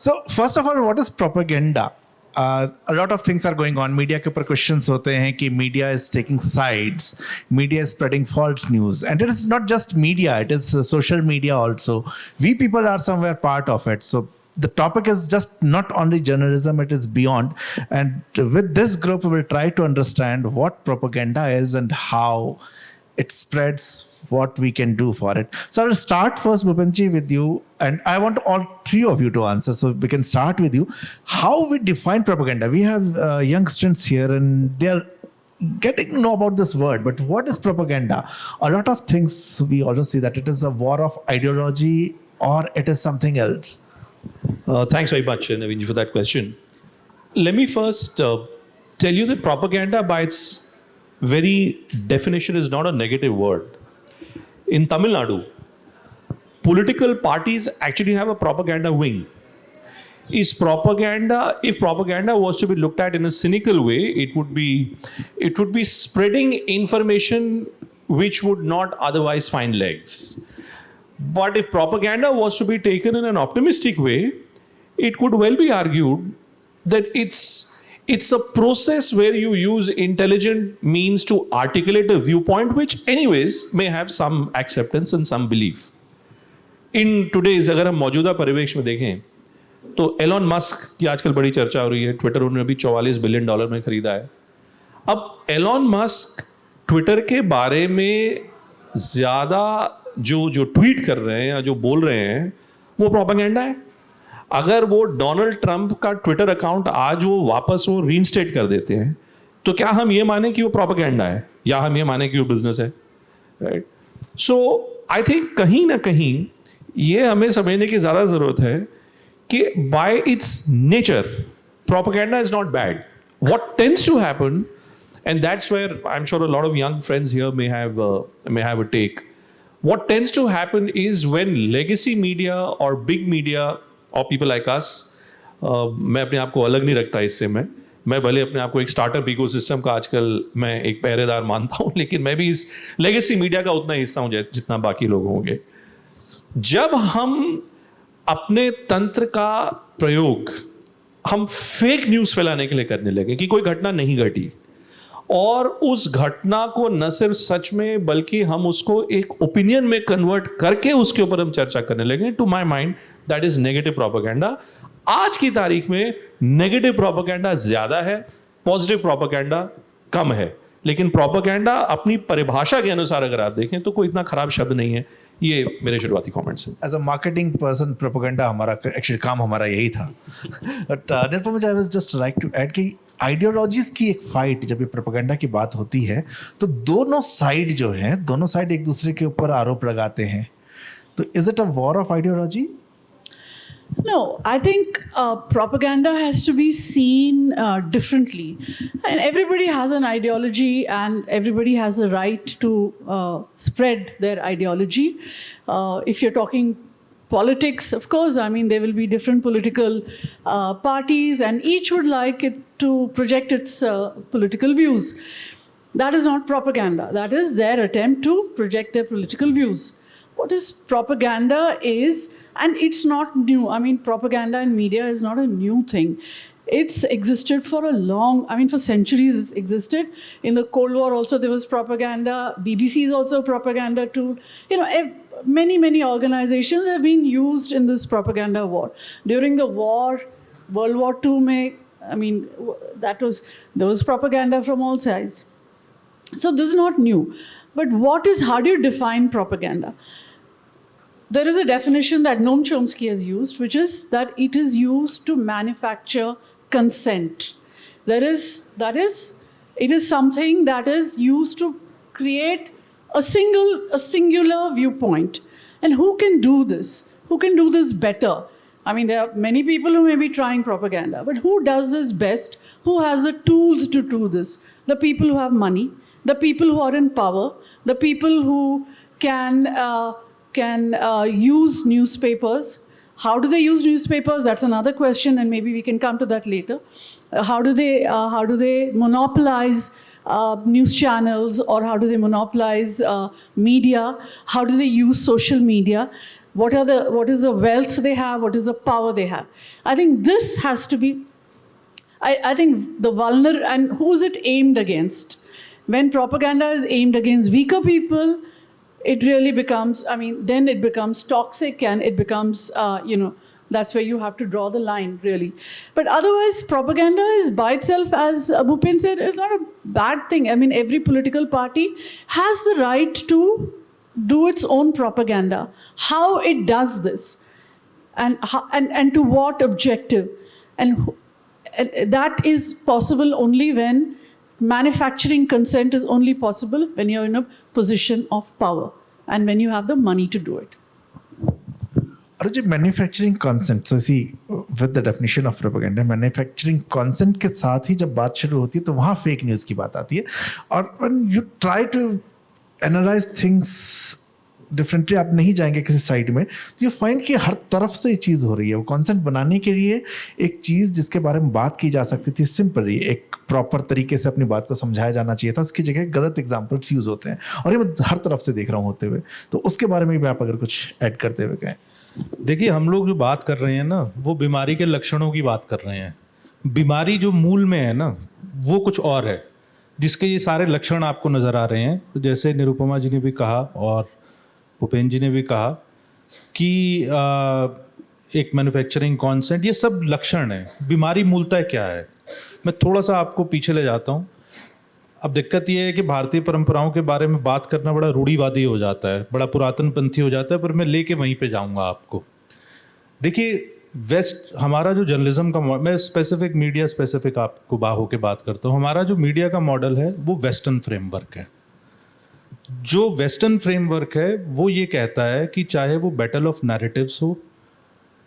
So first of all, what is propaganda? A lot of things are going on. Media के ऊपर questions होते हैं कि media is taking sides, media is spreading false news, and it is not just media; it is social media also. We people are somewhere part of it. So the topic is just not only journalism; it is beyond. And with this group, we will try to understand what propaganda is and how it spreads, what we can do for it. So I'll start first, Bhupenji, with you, and I want all three of you to answer. So we can start with you. How we define propaganda? We have young students here, and they're getting to know about this word. But what is propaganda? A lot of things we also see that it is a war of ideology, or it is something else. Thanks very much, Naveen, for that question. Let me first tell you that propaganda, by its very definition, is not a negative word. In Tamil Nadu, political parties actually have a propaganda wing. If propaganda was to be looked at in a cynical way, it would be spreading information which would not otherwise find legs. But if propaganda was to be taken in an optimistic way, it could well be argued that it's a process where you use intelligent means to articulate a viewpoint which anyways may have some acceptance and some belief. In today's, अगर हम मौजूदा परिवेश में देखें तो Elon Musk की आजकल बड़ी चर्चा हो रही है. ट्विटर उन्होंने अभी $44 बिलियन में खरीदा है. अब एलॉन मस्क ट्विटर के बारे में ज्यादा जो ट्वीट कर रहे हैं या जो बोल रहे हैं वो प्रोपेगेंडा है. अगर वो डोनाल्ड ट्रंप का ट्विटर अकाउंट आज वो वापस वो रीइंस्टेट कर देते हैं तो क्या हम ये माने कि वो प्रोपेगेंडा है या हम ये माने कि वो बिजनेस है? राइट. सो आई थिंक कहीं ना कहीं ये हमें समझने की ज्यादा जरूरत है कि by its nature propaganda is not bad. What tends to happen, and that's where I'm sure a lot of young friends here may have a take. What tends to happen is when legacy media or big media or people like us, मैं अपने आप को अलग नहीं रखता इससे. मैं भले अपने आप को एक स्टार्टअप इकोसिस्टम का आजकल मैं एक पहरेदार मानता हूँ, लेकिन मैं भी इस लेगेसी मीडिया का उतना हिस्सा हूँ जितना बाकी लोग होंगे. जब हम अपने तंत्र का प्रयोग हम फेक न्यूज फैलाने के लिए करने लगे कि कोई घटना नहीं घटी, और उस घटना को न सिर्फ सच में बल्कि हम उसको एक ओपिनियन में कन्वर्ट करके उसके ऊपर हम चर्चा करने लगे, to my mind that is negative propaganda. आज की तारीख में नेगेटिव प्रोपेगेंडा ज्यादा है, पॉजिटिव प्रोपेगेंडा कम है. लेकिन प्रोपेगेंडा अपनी परिभाषा के अनुसार अगर आप देखें तो कोई इतना खराब शब्द नहीं है. ये मेरे शुरुआती कमेंट्स हैं. As a marketing person, propaganda हमारा एक्चुअली काम हमारा यही था. But therefore I was just like to add कि आइडियोलॉजीज की एक फाइट, जब ये प्रोपेगेंडा की बात होती है तो दोनों साइड जो है, दोनों साइड एक दूसरे के ऊपर आरोप लगाते हैं. तो is it a war of ideology? No, I think propaganda has to be seen differently. And everybody has an ideology and everybody has a right to spread their ideology. If you're talking politics, of course, I mean, there will be different political parties and each would like it to project its political views. That is not propaganda. That is their attempt to project their political views. What is propaganda is, and it's not new. I mean, propaganda in media is not a new thing. It's existed for a long, I mean, for centuries it's existed. In the Cold War also there was propaganda. BBC is also a propaganda tool. You know, many organizations have been used in this propaganda war. During the war, World War II, I mean, there was propaganda from all sides. So this is not new. But how do you define propaganda? There is a definition that Noam Chomsky has used, which is that it is used to manufacture consent. It is something that is used to create a singular viewpoint. And who can do this? Who can do this better? I mean, there are many people who may be trying propaganda, but who does this best? Who has the tools to do this? The people who have money, the people who are in power, the people who can use newspapers. How do they use newspapers? That's another question, and maybe we can come to that later. How do they monopolize news channels, or how do they monopolize media? How do they use social media? what is the wealth they have, what is the power they have. I think this has to be, I think the vulnerable, and who's it aimed against? When propaganda is aimed against weaker people, it really becomes, then it becomes toxic, and it becomes, that's where you have to draw the line, really. But otherwise, propaganda is by itself, as Bhupen said, it's not a bad thing. Every political party has the right to do its own propaganda. How it does this, and to what objective, and that is possible only when manufacturing consent is only possible when you're in a position of power and when you have the money to do it. Arujji, manufacturing consent. So see, with the definition of propaganda, manufacturing consent के साथ ही जब बात शुरू होती है तो वहाँ fake news की बात आती है. और when you try to analyze things differently, आप नहीं जाएंगे किसी साइड में, तो यू फाइंड कि हर तरफ से ये चीज़ हो रही है. वो कॉन्सेंट बनाने के लिए एक चीज़ जिसके बारे में बात की जा सकती थी सिंपली, एक प्रॉपर तरीके से अपनी बात को समझाया जाना चाहिए था, उसकी जगह गलत एग्जाम्पल्स यूज़ होते हैं. और ये मैं हर तरफ से देख रहा हूँ होते हुए. तो उसके बारे में भी आप अगर कुछ ऐड करते हुए कहें. देखिए, हम लोग जो बात कर रहे हैं ना, वो बीमारी के लक्षणों की बात कर रहे हैं. बीमारी जो मूल में है ना, वो कुछ और है, जिसके ये सारे लक्षण आपको नज़र आ रहे हैं. तो जैसे निरुपमा जी ने भी कहा और भूपेन जी ने भी कहा कि एक मैन्युफैक्चरिंग कॉन्सेंट, ये सब लक्षण है. बीमारी मूलतः क्या है, मैं थोड़ा सा आपको पीछे ले जाता हूँ. अब दिक्कत ये है कि भारतीय परंपराओं के बारे में बात करना बड़ा रूढ़िवादी हो जाता है, बड़ा पुरातनपंथी हो जाता है, पर मैं लेके वहीं पे जाऊँगा आपको. देखिए, वेस्ट, हमारा जो जर्नलिज्म का, मैं स्पेसिफिक मीडिया स्पेसिफिक आपको होके बात करता हूँ. हमारा जो मीडिया का मॉडल है वो वेस्टर्न फ्रेमवर्क है. जो वेस्टर्न फ्रेमवर्क है वो ये कहता है कि चाहे वो बैटल ऑफ नैरेटिव्स हो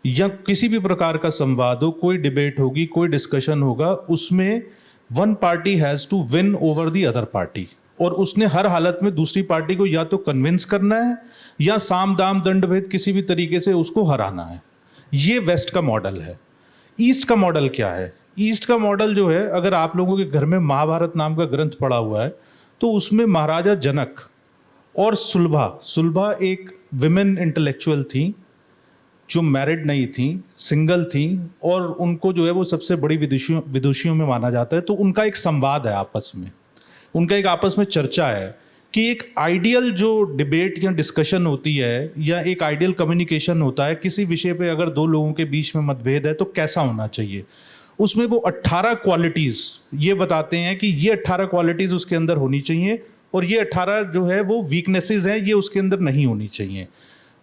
या किसी भी प्रकार का संवाद हो, कोई डिबेट होगी, कोई डिस्कशन होगा, उसमें one party has to win over the other party, और उसने हर हालत में दूसरी पार्टी को या तो कन्विंस करना है या साम दाम दंड भेद किसी भी तरीके से उसको हराना है. ये वेस्ट का मॉडल है. ईस्ट का मॉडल क्या है? ईस्ट का मॉडल जो है, अगर आप लोगों के घर में महाभारत नाम का ग्रंथ पड़ा हुआ है तो उसमें महाराजा जनक और सुलभा एक विमेन इंटेलेक्चुअल थी जो मैरिड नहीं थी, सिंगल थी, और उनको जो है वो सबसे बड़ी विदुषियों में माना जाता है. तो उनका एक संवाद है आपस में, उनका एक आपस में चर्चा है कि एक आइडियल जो डिबेट या डिस्कशन होती है या एक आइडियल कम्युनिकेशन होता है किसी विषय पे, अगर दो लोगों के बीच में मतभेद है तो कैसा होना चाहिए. उसमें वो 18 क्वालिटीज़ ये बताते हैं कि ये 18 क्वालिटीज़ उसके अंदर होनी चाहिए, और ये 18 जो है वो वीकनेसेस हैं, ये उसके अंदर नहीं होनी चाहिए.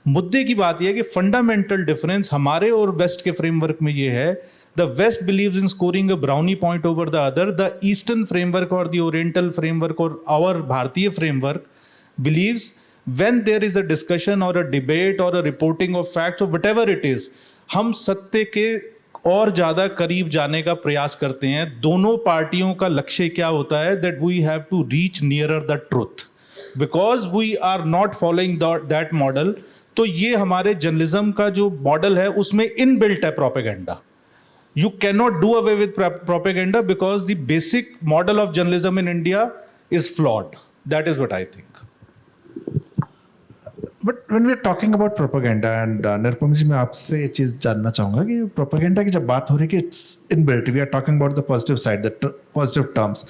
मुद्दे की बात यह है कि फंडामेंटल डिफरेंस हमारे और वेस्ट के फ्रेमवर्क में ये है, the West believes in scoring a brownie point over the other. The eastern framework और द ओरिएंटल फ्रेमवर्क और आवर भारतीय framework believes when there is a discussion और अ डिबेट और अ रिपोर्टिंग ऑफ फैक्ट्स और whatever it is, हम सत्य के और ज़्यादा करीब जाने का प्रयास करते हैं. दोनों पार्टियों का लक्ष्य क्या होता है, that we have to reach nearer the truth, because we are not following that model. तो ये हमारे जर्नलिज्म का जो मॉडल है उसमें इनबिल्ट है propaganda. You can not do away with propaganda because the basic model of journalism in India is flawed. That is what I think. But when we are talking about propaganda, and Nirupam ji, मैं आपसे ये चीज़ जानना चाहूँगा कि propaganda की जब बात हो रही है कि it's inbuilt, we are talking about the positive side, the positive terms,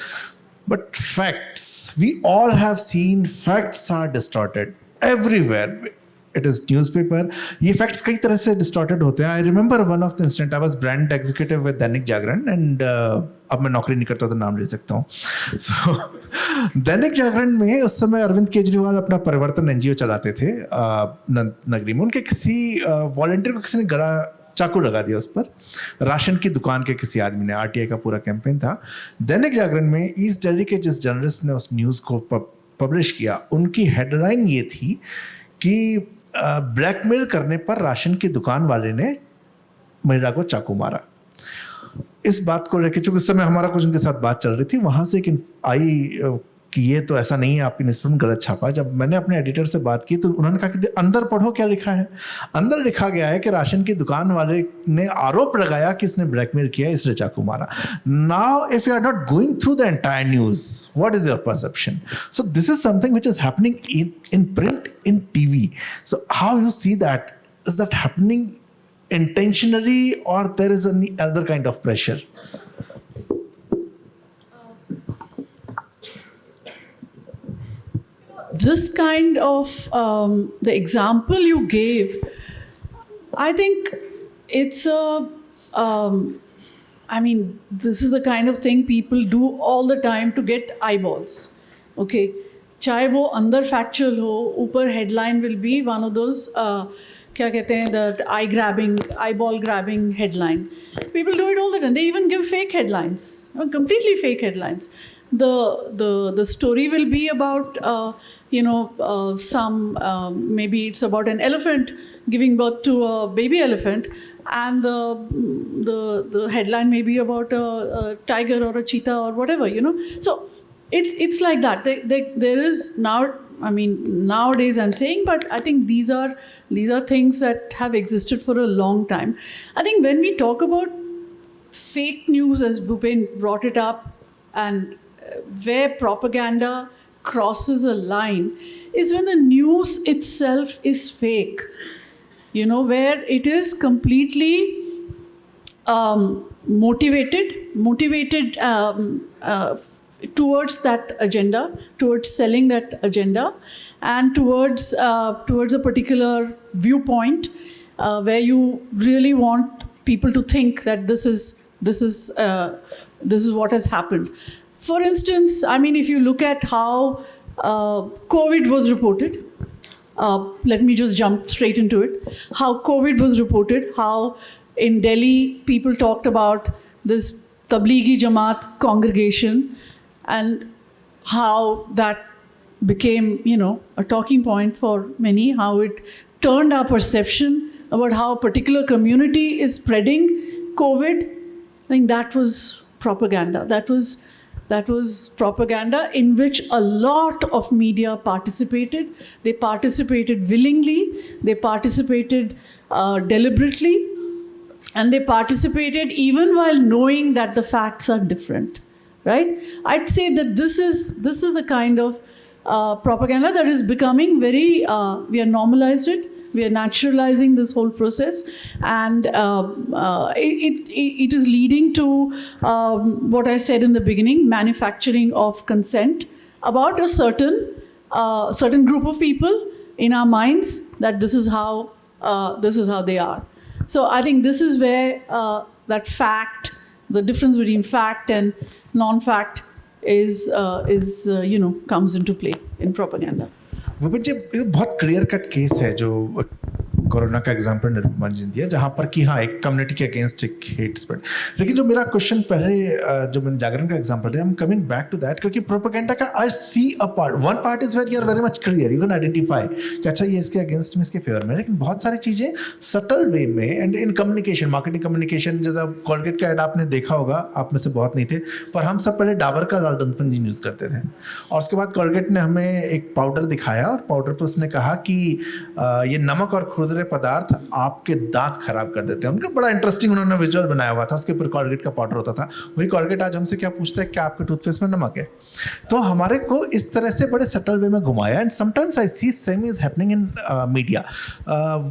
but facts, we all have seen facts are distorted everywhere. It is newspaper, ये फैक्ट्स कई तरह से डिस्टॉर्टेड होते हैं. I remember one of the incident, I was brand executive with Dainik Jagran, and अब मैं नौकरी नहीं करता तो नाम ले सकता हूँ. सो दैनिक जागरण में उस समय अरविंद केजरीवाल अपना परिवर्तन एनजीओ चलाते थे नगरी में. उनके किसी वॉलंटियर को किसी ने गला चाकू लगा दिया उस पर, राशन की दुकान के किसी आदमी ने. आरटीआई का पूरा कैंपेन था. दैनिक जागरण में ईस्ट दिल्ली के जिस जर्नलिस्ट ने उस न्यूज़ को पब्लिश किया, उनकी हेडलाइन ये थी कि ब्लैकमेल करने पर राशन की दुकान वाले ने महिला को चाकू मारा. इस बात को लेकर, चूंकि उस समय हमारा कुछ उनके साथ बात चल रही थी, वहाँ से एक आई कि ये तो ऐसा नहीं है, आपकी न्यूज़पेपर में गलत छापा. जब मैंने अपने एडिटर से बात की तो उन्होंने कहा कि अंदर पढ़ो क्या लिखा है. अंदर लिखा गया है कि राशन की दुकान वाले ने आरोप लगाया कि इसने ब्लैकमेल किया, इसने चाकू मारा. Now if you are not going through the entire news, what is your perception? So this is something which is happening in print, in TV. So how you see that is that happening intentionally or there is any other kind of pressure? This kind of the example you gave, I think it's a I mean, this is the kind of thing people do all the time to get eyeballs. Okay, चाहे वो अंदर factual हो, ऊपर headline will be one of those क्या कहते हैं, the eyeball grabbing headline. People do it all the time. They even give fake headlines, completely fake headlines. The story will be about maybe it's about an elephant giving birth to a baby elephant, and the headline may be about a tiger or a cheetah or whatever, So it's like that. There is now, I mean, nowadays I'm saying, but I think these are things that have existed for a long time. I think when we talk about fake news, as Bhupen brought it up, and where propaganda crosses a line is when the news itself is fake, where it is completely motivated towards that agenda, towards selling that agenda, and towards a particular viewpoint, where you really want people to think that this is what has happened. For instance, I mean, if you look at how COVID was reported, let me just jump straight into it. How COVID was reported, how in Delhi people talked about this Tablighi Jamaat congregation, and how that became, a talking point for many, how it turned our perception about how a particular community is spreading COVID. I think that was propaganda. That was propaganda in which a lot of media participated. They participated willingly, they participated deliberately, and they participated even while knowing that the facts are different, right? I'd say that this is the kind of propaganda that is becoming very, we are normalized it. We are naturalizing this whole process, and it is leading to what I said in the beginning: manufacturing of consent about a certain group of people in our minds, that this is how they are. So I think this is where that fact, the difference between fact and non-fact, is comes into play in propaganda. Vipin जी, ये बहुत clear cut case है जो corona का example Nirupama जी ने दिया, जहाँ पर कि हाँ, एक कम्युनिटी के अगेंस्ट एक हेट स्प्रेड. लेकिन जो मेरा क्वेश्चन पहले जो मैंने जागरण का एग्जाम्पल दिया, I am coming back to that, क्योंकि प्रोपेगेंडा का I see a part, one part is very very much clear, you can identify कि अच्छा ये इसके अगेंस्ट में, इसके फेवर में, लेकिन बहुत सारी चीज़ें सटल वे में and in communication, marketing communication, जैसा कॉलगेट का ऐड आपने देखा होगा, आप में से बहुत नहीं थे, पर हम सब पहले डाबर का लाल दंतमंजन यूज़ करते थे, और उसके बाद कॉलगेट ने हमें एक पाउडर दिखाया, और पाउडर पर उसने कहा कि ये नमक और खुरदरे पदार्थ आपके दांत खराब कर देते हैं. उनका बड़ा इंटरेस्टिंग उन्होंने विजुअल बनाया हुआ था, उसके ऊपर कॉलगेट का पाउडर होता था. वही कॉलगेट आज हमसे क्या पूछता है, क्या आपके टूथपेस्ट में नमक है? तो हमारे को इस तरह से बड़े सटल वे में घुमाया. And sometimes I see same is happening in media.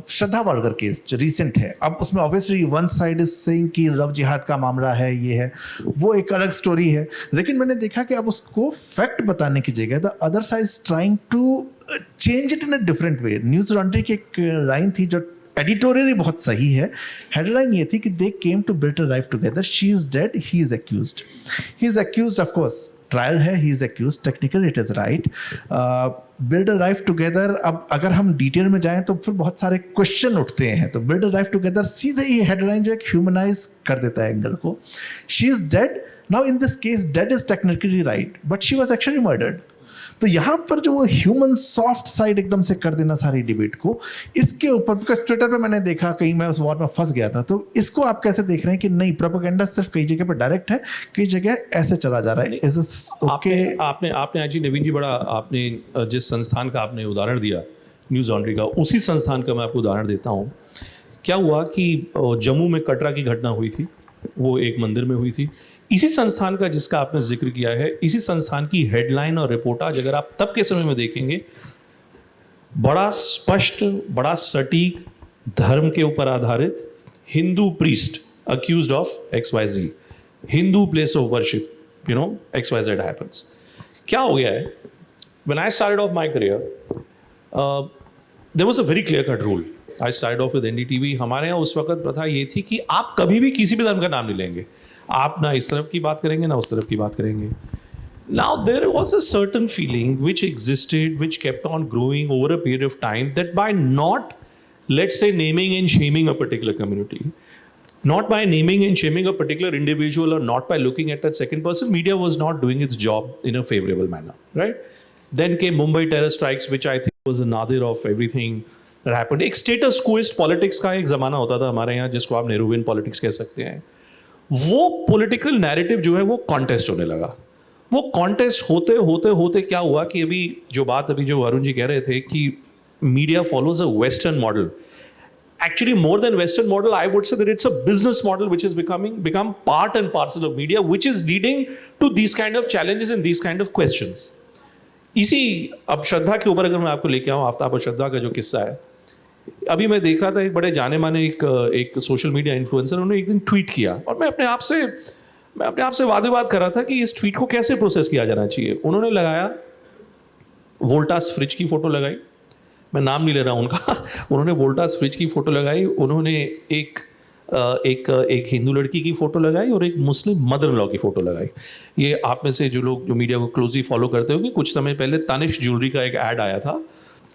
Shraddha Walkar case जो रिसेंट है, अब उसमें obviously one side is saying कि लव जिहाद का मामला है, ये है, वो एक अलग स्टोरी है, लेकिन मैंने देखा कि अब उसको फैक्ट बताने की जगह the other side is trying to change it in a different way. News laundry की एक लाइन थी जो एडिटोरियली बहुत सही है. हेडलाइन ये थी कि they came to build a life together, she is dead, he is accused. He is accused, of course trial है, he is accused, technical it is right. Build a life together, अब अगर हम detail में जाएं तो फिर बहुत सारे क्वेश्चन उठते हैं. तो बिल्ड अ लाइफ टुगेदर सीधे ही हेडलाइन जो एक ह्यूमनाइज कर देता है एंगल को. She is dead. Now in this case dead is technically right, but she was actually murdered. तो यहाँ पर जो वो ह्यूमन सॉफ्ट साइड एकदम से कर देना सारी डिबेट को, इसके ऊपर, बिकॉज ट्विटर पे मैंने देखा, कहीं मैं उस वॉर में फंस गया था. तो इसको आप कैसे देख रहे हैं कि नहीं, प्रोपेगेंडा सिर्फ कई जगह पर डायरेक्ट है, कई जगह ऐसे चला जा रहा है? Is this okay? आपने आज नवीन जी, बड़ा आपने जिस संस्थान का आपने उदाहरण दिया, न्यूज़ लॉन्ड्री का, उसी संस्थान का मैं आपको उदाहरण देता हूँ. क्या हुआ कि जम्मू में कटरा की घटना हुई थी, वो एक मंदिर में हुई थी. इसी संस्थान का जिसका आपने जिक्र किया है, इसी संस्थान की हेडलाइन और रिपोर्टाज अगर आप तब के समय में देखेंगे, बड़ा स्पष्ट, बड़ा सटीक, धर्म के ऊपर आधारित, Hindu priest accused of XYZ, Hindu place of worship, XYZ happens. क्या हो गया है? When I started off my career, there was a very clear cut rule. I started off with NDTV. हमारे यहाँ उस वक्त प्रथा ये थी कि आप कभी भी किसी भी धर्म का नाम नहीं लेंगे. आप ना इस तरफ की बात करेंगे ना उस तरफ की बात करेंगे. Now there was a certain feeling which existed, which kept on growing over a period of time, that by not, let's say, naming and shaming a particular community, not by naming and shaming a particular individual, or not by looking at that second person, media was not doing its job in a favorable manner, right? Then came Mumbai terror strikes, which I think was a nadir of everything that happened. एक status quoist politics का एक ज़माना होता था हमारे यहाँ, जिसको आप नेहरूवियन politics कह सकते हैं. वो political narrative जो है वो contest होने लगा. वो contest होते होते होते क्या हुआ कि अभी जो वरुण जी कह रहे थे कि media follows a Western model. Actually, more than Western model, I would say that it's a business model which has become part and parcel of media, which is leading to these kind of challenges and these kind of questions. इसी अब श्रद्धा के ऊपर अगर मैं आपको लेके आऊँ, आफ्ताब और श्रद्धा का जो किस्सा है, अभी मैं देख रहा था एक बड़े जाने माने एक सोशल मीडिया इन्फ्लुएंसर, उन्होंने एक दिन ट्वीट किया और मैं अपने आप से वाद कर रहा था कि इस ट्वीट को कैसे प्रोसेस किया जाना चाहिए. उन्होंने लगाया वोल्टास फ्रिज की फोटो लगाई, मैं नाम नहीं ले रहा उनका. उन्होंने वोल्टास फ्रिज की फोटो लगाई, उन्होंने एक हिंदू लड़की की फोटो लगाई और एक मुस्लिम मदर इन लॉ की फोटो लगाई. ये आप में से जो लोग जो मीडिया को क्लोजली फॉलो करते हो कि कुछ समय पहले तानिश ज्वेलरी का एक ऐड आया था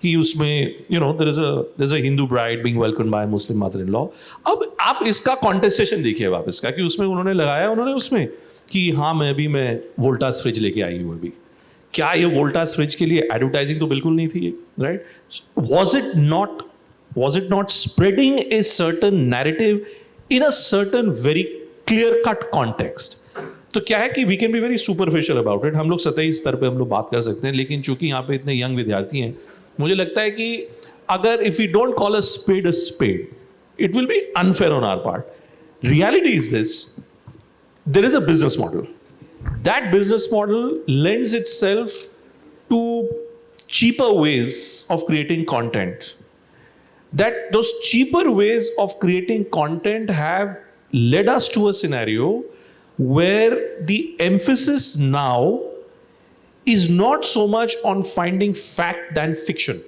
कि उसमें there is a Hindu bride being welcomed by Muslim mother in law. अब आप इसका कॉन्टेस्टेशन देखिए वापस का, कि उसमें उन्होंने उसमें कि हाँ मैं वोल्टास फ्रिज लेके आई हूँ अभी. क्या ये वोल्टास फ्रिज के लिए एडवर्टाइजिंग तो बिल्कुल नहीं थी, right? Was it not spreading a certain narrative in a certain very clear cut context? तो क्या है कि we can be very superficial about it. हम लोग सतही स्तर पे हम लोग बात कर सकते हैं, लेकिन चूंकि यहाँ पे इतने यंग विद्यार्थी हैं, मुझे लगता है कि अगर if we don't call a spade, it will be unfair on our part. Reality is this, there is a business model. That business model lends itself to cheaper ways of creating content. That those cheaper ways of creating content have led us to a scenario where the emphasis now is not so much on finding fact than fiction.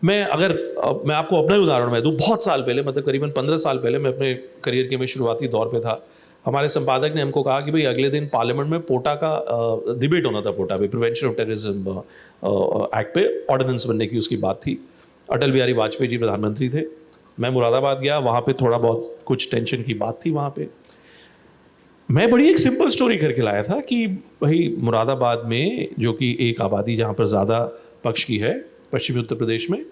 मैं आपको अपना ही उदाहरण मैं दूं. बहुत साल पहले, मतलब करीबन 15 साल पहले, मैं अपने करियर के में शुरुआती दौर पे था. हमारे संपादक ने हमको कहा कि भाई अगले दिन पार्लियामेंट में पोटा का डिबेट होना था. पोटा पे, प्रिवेंशन ऑफ टेररिज्म एक्ट पे ऑर्डिनेंस बनने की उसकी बात थी. अटल बिहारी वाजपेयी जी प्रधानमंत्री थे. मैं मुरादाबाद गया, वहाँ पे थोड़ा बहुत कुछ टेंशन की बात थी. वहाँ पे मैं बड़ी एक सिंपल स्टोरी करके लाया था कि भाई मुरादाबाद में, जो कि एक आबादी जहाँ पर ज़्यादा पक्ष की है पश्चिमी उत्तर प्रदेश में,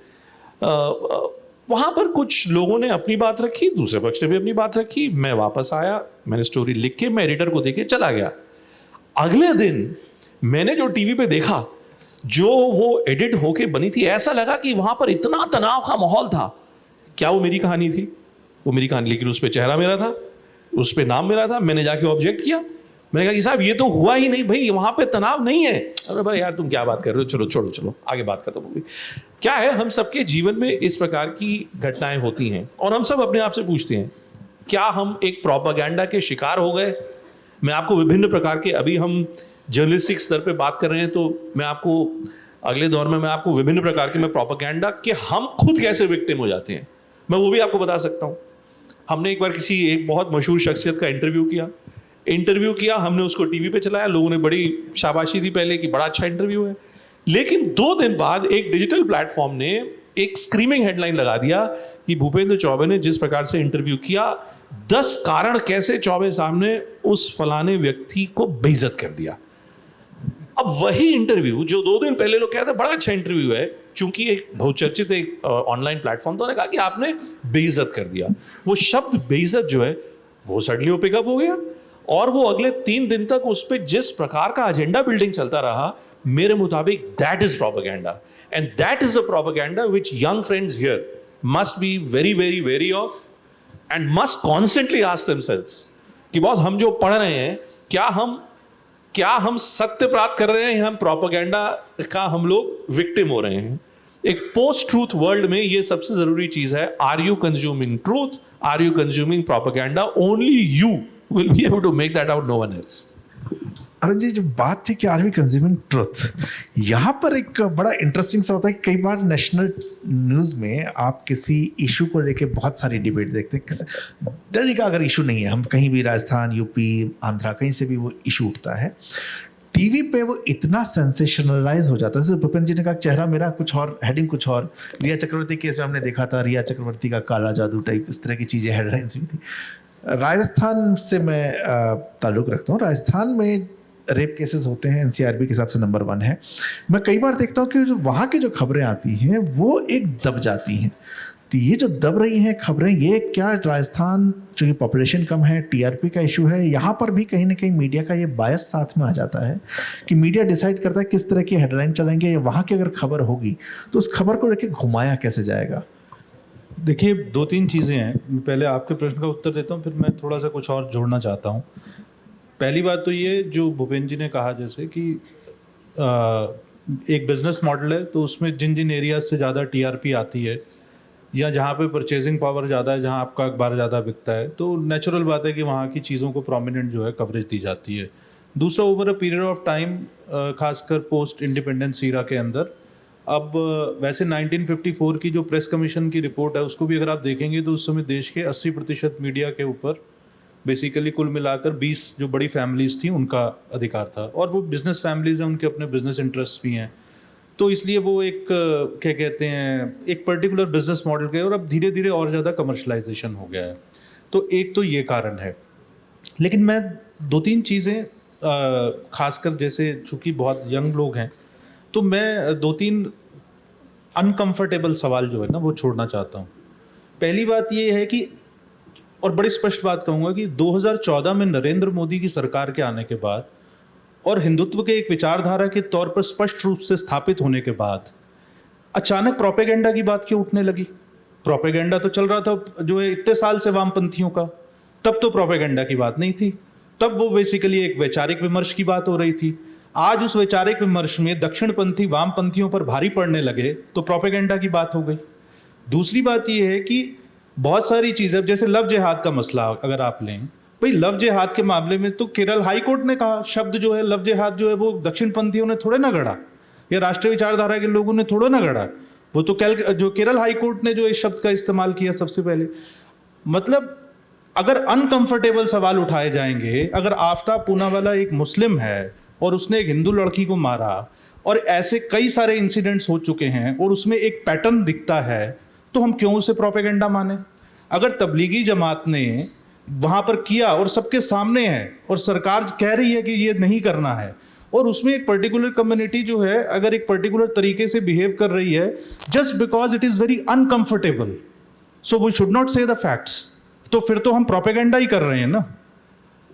वहाँ पर कुछ लोगों ने अपनी बात रखी, दूसरे पक्ष ने भी अपनी बात रखी. मैं वापस आया, मैंने स्टोरी लिख के मैं एडिटर को देके चला गया. अगले दिन मैंने जो टीवी पे देखा, जो वो एडिट होके बनी थी, ऐसा लगा कि वहाँ पर इतना तनाव का माहौल था. क्या वो मेरी कहानी थी? वो मेरी कहानी, लेकिन उस पर चेहरा मेरा था, उस पर नाम मेरा था. मैंने जाके ऑब्जेक्ट किया. मैंने कहा कि साहब ये तो हुआ ही नहीं भाई, वहाँ पे तनाव नहीं है. अरे भाई यार तुम क्या बात कर रहे हो, चलो आगे बात खत्म हो गई. क्या है, हम सबके जीवन में इस प्रकार की घटनाएं होती हैं और हम सब अपने आप से पूछते हैं, क्या हम एक प्रोपेगेंडा के शिकार हो गए? मैं आपको विभिन्न प्रकार के, अभी हम जर्नलिस्टिक स्तर पे बात कर रहे हैं, तो मैं आपको अगले दौर में मैं आपको विभिन्न प्रकार के प्रोपेगेंडा के हम खुद कैसे विक्टिम हो जाते हैं, मैं वो भी आपको बता सकता हूँ. हमने एक बार एक बहुत मशहूर शख्सियत का इंटरव्यू किया, हमने उसको टीवी पे चलाया. लोगों ने बड़ी शाबाशी दी पहले कि बड़ा अच्छा इंटरव्यू है. लेकिन 2 दिन बाद एक डिजिटल प्लेटफॉर्म ने एक स्क्रीमिंग हेडलाइन लगा दिया कि भूपेंद्र चौबे ने जिस प्रकार से इंटरव्यू किया, 10 कारण कैसे चौबे साहब ने उस फलाने व्यक्ति को बेइज्जत कर दिया. अब वही इंटरव्यू जो 2 दिन पहले लोग कहते बड़ा अच्छा इंटरव्यू है, चूंकि एक बहुचर्चित एक ऑनलाइन प्लेटफॉर्म, तो उन्होंने कहा कि आपने बेइज्जत कर दिया. वो शब्द बेइज्जत जो है वो सडनली पिकअप हो गया और वो अगले 3 दिन तक उस पर जिस प्रकार का एजेंडा बिल्डिंग चलता रहा, मेरे मुताबिक that is propaganda. And that is a propaganda which young friends here must be very very very of and must constantly ask themselves कि बॉस हम जो पढ़ रहे हैं, क्या हम सत्य प्राप्त कर रहे हैं या हम प्रोपेगेंडा का हम लोग विक्टिम हो रहे हैं. एक पोस्ट ट्रूथ वर्ल्ड में ये सबसे जरूरी चीज है, are you consuming truth, are you consuming propaganda? Only you will be able to make that out, no one else. Arun ji, जो बात थी कि आर वी कंज्यूमिंग ट्रुथ, यहाँ पर एक बड़ा इंटरेस्टिंग सा होता है कि कई बार नेशनल न्यूज़ में आप किसी इशू को लेके बहुत सारी डिबेट देखते हैं। किसी दिल्ली का अगर इशू नहीं है, हम कहीं भी राजस्थान, यूपी, आंध्रा, कहीं से भी वो इशू उठता है, टीवी पे वो इतना सेंसेशनलाइज हो जाता है। जैसे भूपेंद्र जी ने कहा, चेहरा मेरा कुछ और, हेडिंग कुछ और। रिया चक्रवर्ती केस में हमने देखा था, रिया चक्रवर्ती का काला जादू टाइप, इस तरह की चीज़ें हेडलाइंस हुई थी। राजस्थान से मैं ताल्लुक़ रखता हूँ। राजस्थान में रेप केसेस होते हैं, एनसीआरबी के हिसाब से नंबर 1 है। मैं कई बार देखता हूँ कि जो वहाँ की जो खबरें आती हैं वो एक दब जाती हैं। तो ये जो दब रही हैं खबरें, ये क्या राजस्थान, चूँकि पॉपुलेशन कम है, टीआरपी का इशू है, यहाँ पर भी कहीं ना कहीं मीडिया का ये बायस साथ में आ जाता है कि मीडिया डिसाइड करता है किस तरह की हेडलाइन चलेंगे, या वहाँ की अगर खबर होगी तो उस खबर को लेकर घुमाया कैसे जाएगा? देखिए, 2-3 चीज़ें हैं। मैं पहले आपके प्रश्न का उत्तर देता हूँ, फिर मैं थोड़ा सा कुछ और जोड़ना चाहता हूँ। पहली बात तो ये जो भूपेंद्र जी ने कहा, जैसे कि एक बिजनेस मॉडल है, तो उसमें जिन जिन एरियाज से ज़्यादा टीआरपी आती है या जहाँ पे परचेजिंग पावर ज़्यादा है, जहाँ आपका अखबार ज़्यादा बिकता है, तो नेचुरल बात है कि वहाँ की चीज़ों को प्रोमिनेंट जो है कवरेज दी जाती है। दूसरा, over a period of time, खासकर पोस्ट इंडिपेंडेंस ईरा के अंदर, अब वैसे 1954 की जो प्रेस कमीशन की रिपोर्ट है उसको भी अगर आप देखेंगे तो उस समय देश के 80% मीडिया के ऊपर बेसिकली कुल मिलाकर 20 जो बड़ी फैमिलीज थी उनका अधिकार था, और वो बिजनेस फैमिलीज हैं, उनके अपने बिजनेस इंटरेस्ट भी हैं, तो इसलिए वो एक क्या कहते हैं, एक पर्टिकुलर बिजनेस मॉडल के, और अब धीरे धीरे और ज़्यादा कमर्शलाइजेशन हो गया है। तो एक तो ये कारण है। लेकिन मैं 2-3 चीज़ें खासकर, जैसे चूँकि बहुत यंग लोग हैं, तो मैं 2-3 अनकंफर्टेबल सवाल जो है ना वो छोड़ना चाहता हूँ। पहली बात ये है कि, और बड़ी स्पष्ट बात कहूँगा कि 2014 में नरेंद्र मोदी की सरकार के आने के बाद और हिंदुत्व के एक विचारधारा के तौर पर स्पष्ट रूप से स्थापित होने के बाद अचानक प्रोपेगेंडा की बात क्यों उठने लगी? प्रोपेगेंडा तो चल रहा था जो है इतने साल से वामपंथियों का, तब तो प्रोपेगेंडा की बात नहीं थी, तब वो बेसिकली एक वैचारिक विमर्श की बात हो रही थी। आज उस वैचारिक विमर्श में दक्षिणपंथी वामपंथियों पर भारी पड़ने लगे तो प्रोपेगेंडा की बात हो गई। दूसरी बात यह है कि बहुत सारी चीज़ें, जैसे लव जिहाद का मसला अगर आप लें, भाई लव जिहाद के मामले में तो केरल हाई कोर्ट ने कहा, शब्द जो है लव जिहाद जो है वो दक्षिणपंथियों ने थोड़े ना गढ़ा, या राष्ट्रीय विचारधारा के लोगों ने थोड़ा ना गढ़ा, वो तो जो केरल हाई कोर्ट ने जो इस शब्द का इस्तेमाल किया सबसे पहले। मतलब अगर अनकंफर्टेबल सवाल उठाए जाएंगे, अगर आफ्ताब पूनावाला एक मुस्लिम है और उसने एक हिंदू लड़की को मारा, और ऐसे कई सारे इंसिडेंट्स हो चुके हैं और उसमें एक पैटर्न दिखता है, तो हम क्यों उसे प्रोपेगेंडा माने? अगर तबलीगी जमात ने वहाँ पर किया और सबके सामने है और सरकार कह रही है कि ये नहीं करना है, और उसमें एक पर्टिकुलर कम्युनिटी जो है अगर एक पर्टिकुलर तरीके से बिहेव कर रही है just because it is very uncomfortable, so we should not say the facts, तो फिर तो हम प्रोपेगेंडा ही कर रहे हैं ना।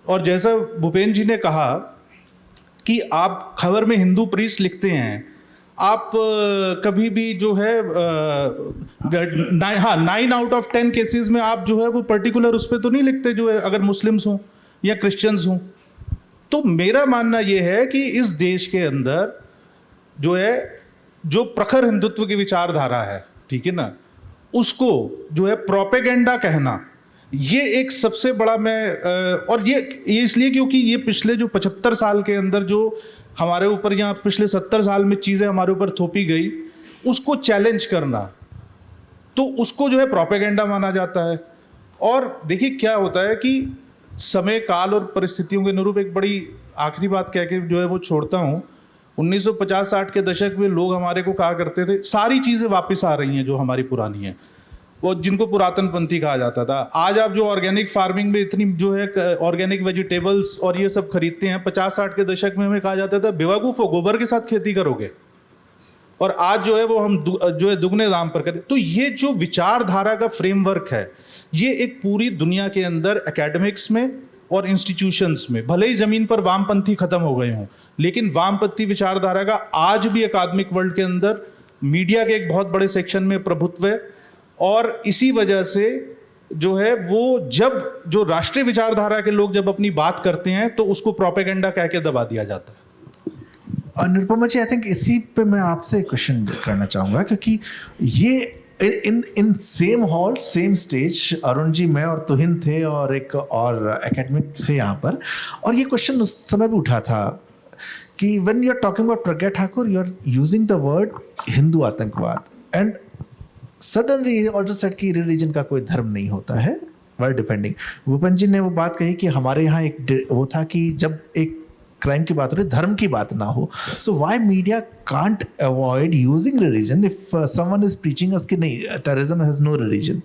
और जैसा भूपेंद्र जी ने कहा कि आप खबर में हिंदू प्रीस्ट लिखते हैं, आप कभी भी जो है 9 आउट ऑफ 10 केसेस में आप जो है वो पर्टिकुलर उस पर तो नहीं लिखते जो है अगर मुस्लिम्स हों या क्रिश्चियंस हों। तो मेरा मानना ये है कि इस देश के अंदर जो है जो प्रखर हिंदुत्व की विचारधारा है, ठीक है ना, उसको जो है प्रोपेगेंडा कहना, ये एक सबसे बड़ा और ये इसलिए क्योंकि ये पिछले जो 75 साल के अंदर जो हमारे ऊपर, या पिछले 70 साल में चीज़ें हमारे ऊपर थोपी गई, उसको चैलेंज करना, तो उसको जो है प्रोपेगेंडा माना जाता है। और देखिए क्या होता है कि समय, काल और परिस्थितियों के अनुरूप एक बड़ी आखिरी बात कह के जो है वो छोड़ता हूँ। 1950-60 के दशक में लोग हमारे को कहा करते थे सारी चीज़ें वापस आ रही हैं जो हमारी पुरानी हैं, वो जिनको पुरातनपंथी कहा जाता था। आज आप जो ऑर्गेनिक फार्मिंग में इतनी जो है ऑर्गेनिक वेजिटेबल्स और ये सब खरीदते हैं, 50-60 के दशक में हमें कहा जाता था बेवकूफ़ हो, गोबर के साथ खेती करोगे, और आज जो है वो हम जो है दुगने दाम पर करें। तो ये जो विचारधारा का फ्रेमवर्क है, ये एक पूरी दुनिया के अंदर एकेडमिक्स में और इंस्टीट्यूशंस में, भले ही ज़मीन पर वामपंथी खत्म हो गए हों, लेकिन वामपंथी विचारधारा का आज भी अकादमिक वर्ल्ड के अंदर मीडिया के एक बहुत बड़े सेक्शन में प्रभुत्व है। और इसी वजह से जो है वो जब जो राष्ट्रीय विचारधारा के लोग जब अपनी बात करते हैं तो उसको प्रोपेगेंडा कह के दबा दिया जाता है। अनुपमा जी, आई थिंक इसी पे मैं आपसे क्वेश्चन करना चाहूँगा, क्योंकि ये in same hall same stage Arun ji, मैं और तुहिन थे और एक और एकेडमिक थे यहाँ पर, और ये क्वेश्चन उस समय भी उठा था कि when you are talking about Pragya Thakur, you are using the word Hindu आतंकवाद, एंड सडनली ऑल्सो सेड कि रिलीजन का कोई धर्म नहीं होता है, वाइल डिफेंडिंग। भूपेन जी ने वो बात कही कि हमारे यहाँ एक वो था कि जब एक क्राइम की बात हो रही, धर्म की बात ना हो, so why media can't avoid using religion if someone is preaching us कि नहीं, टेररिज्म हैज नो रिलीजन,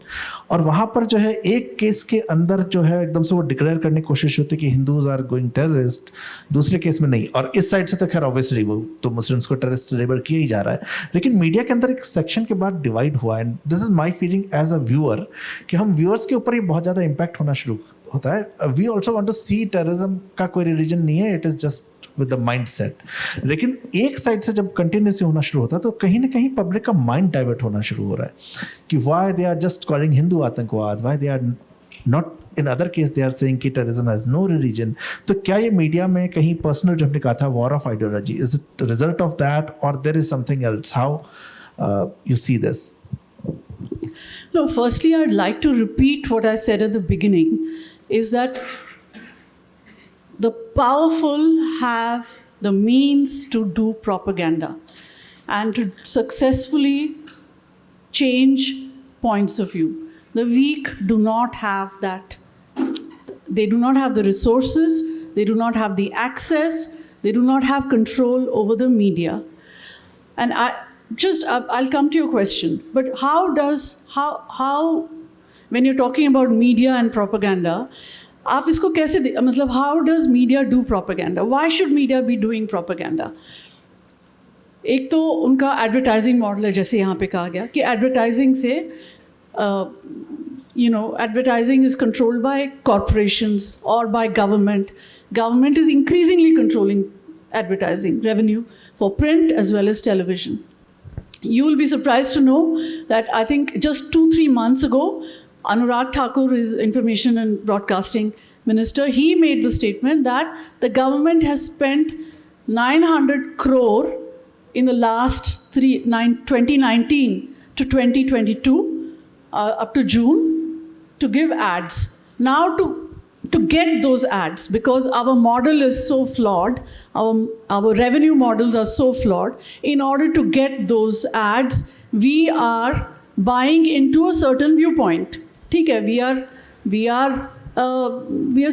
और वहाँ पर जो है एक केस के अंदर जो है एकदम से वो डिक्लेयर करने की कोशिश होती है कि हिंदूज आर गोइंग टेररिस्ट, दूसरे केस में नहीं। और इस साइड से तो खैर ऑब्वियसली वो तो मुस्लिम्स को टेररिस्ट लेबल किया ही जा रहा है, लेकिन मीडिया के अंदर एक सेक्शन के बाद डिवाइड हुआ, and this is my feeling as a viewer कि हम व्यूअर्स के ऊपर ये बहुत ज़्यादा इम्पैक्ट होना शुरू होता है। We also want to see terrorism का कोई रिलीजन नहीं है, it is just with the mind set. लेकिन एक साइड से जब कंटिन्यूसली होना शुरू होता है तो कहीं ना कहीं पब्लिक का माइंड डाइवर्ट होना शुरू हो रहा है कि why they are just calling Hindu आतंकवाद, why they are not in other case they are saying कि टेररिज्म हैज नो रिलीजन। तो क्या ये मीडिया में कहीं पर्सनल, जो हमने कहा था war of ideology, is it result of that और there is something else? How you see this? No, firstly, I'd like to repeat what I said at the beginning, is that the powerful have the means to do propaganda and to successfully change points of view. The weak do not have that. They do not have the resources, they do not have the access, they do not have control over the media. And I'll come to your question, but how when you're talking about media and propaganda, आप इसको कैसे मतलब how does media do propaganda? Why should media be doing propaganda? एक तो उनका advertising model है, जैसे यहाँ पे कहा गया कि एडवर्टाइजिंग से advertising is controlled by corporations or by government. Government is increasingly controlling advertising revenue for print as well as television. You will be surprised to know that I think just 2-3 months ago, Anurag Thakur is Information and Broadcasting Minister. He made the statement that the government has spent 900 crore in the last 2019 to 2022 up to June to give ads. Now to get those ads, because our model is so flawed, our revenue models are so flawed, in order to get those ads, we are buying into a certain viewpoint. ठीक है, we are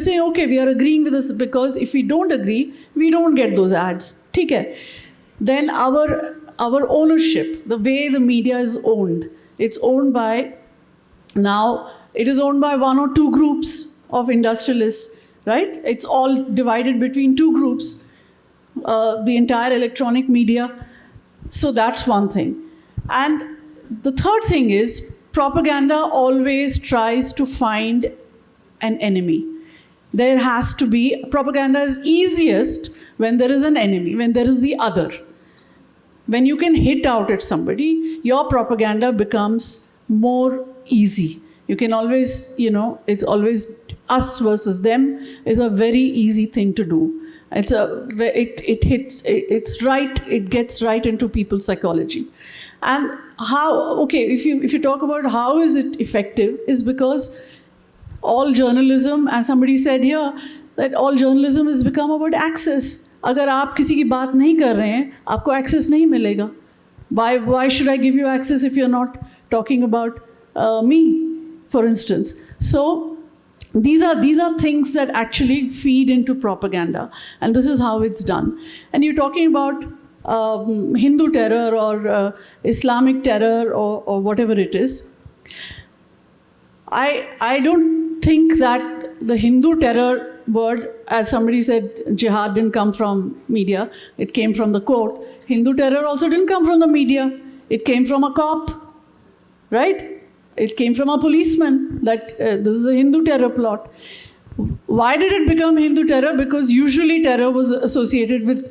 saying, okay, we are agreeing with this, because if we don't agree, we don't get those ads. ठीक है, then our ownership, the way the media is owned, it's owned by, now it is owned by 1 or 2 groups of industrialists, right? It's all divided between 2 groups, the entire electronic media. So that's one thing. And the third thing is, propaganda always tries to find an enemy. There has to be, propaganda is easiest when there is an enemy, when there is the other. When you can hit out at somebody, your propaganda becomes more easy. You can always, it's always us versus them is a very easy thing to do. It's right, it gets right into people's psychology. And how, okay, if you talk about how is it effective, is because all journalism, as somebody said here, that all journalism has become about access. अगर आप किसी की बात नहीं कर रहे हैं, आपको access नहीं मिलेगा. Why should I give you access if you're not talking about me, for instance? So these are things that actually feed into propaganda, and this is how it's done. And you're talking about Hindu terror or Islamic terror or whatever it is. I don't think that the Hindu terror word, as somebody said, jihad didn't come from media, it came from the court. Hindu terror also didn't come from the media, it came from a cop, right? It came from a policeman, that this is a Hindu terror plot. Why did it become Hindu terror? Because usually terror was associated with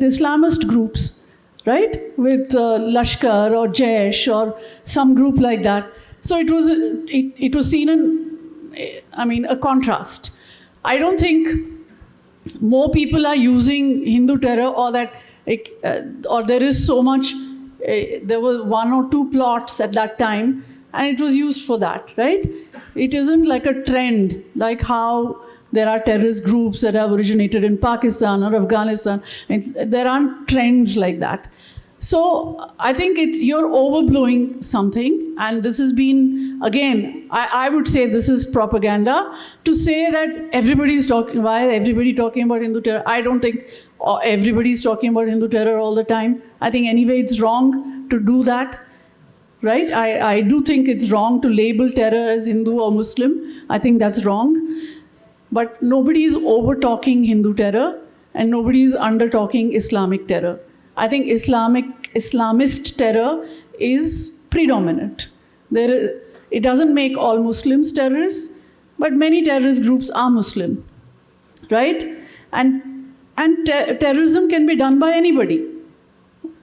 Islamist groups, right? With Lashkar or Jaish or some group like that. So it was seen in, a contrast. I don't think more people are using Hindu terror, or that or there is so much. There were 1 or 2 plots at that time, and it was used for that, right? It isn't like a trend, like how there are terrorist groups that have originated in Pakistan or Afghanistan. There aren't trends like that. So I think you're overblowing something, and this has been, again, I would say this is propaganda to say that everybody's talking. Why is everybody talking about Hindu terror? I don't think everybody's talking about Hindu terror all the time. I think anyway it's wrong to do that, right? I do think it's wrong to label terror as Hindu or Muslim. I think that's wrong. But nobody is over-talking Hindu terror, and nobody is under-talking Islamic terror. I think Islamist terror is predominant. It doesn't make all Muslims terrorists, but many terrorist groups are Muslim, right? And terrorism can be done by anybody.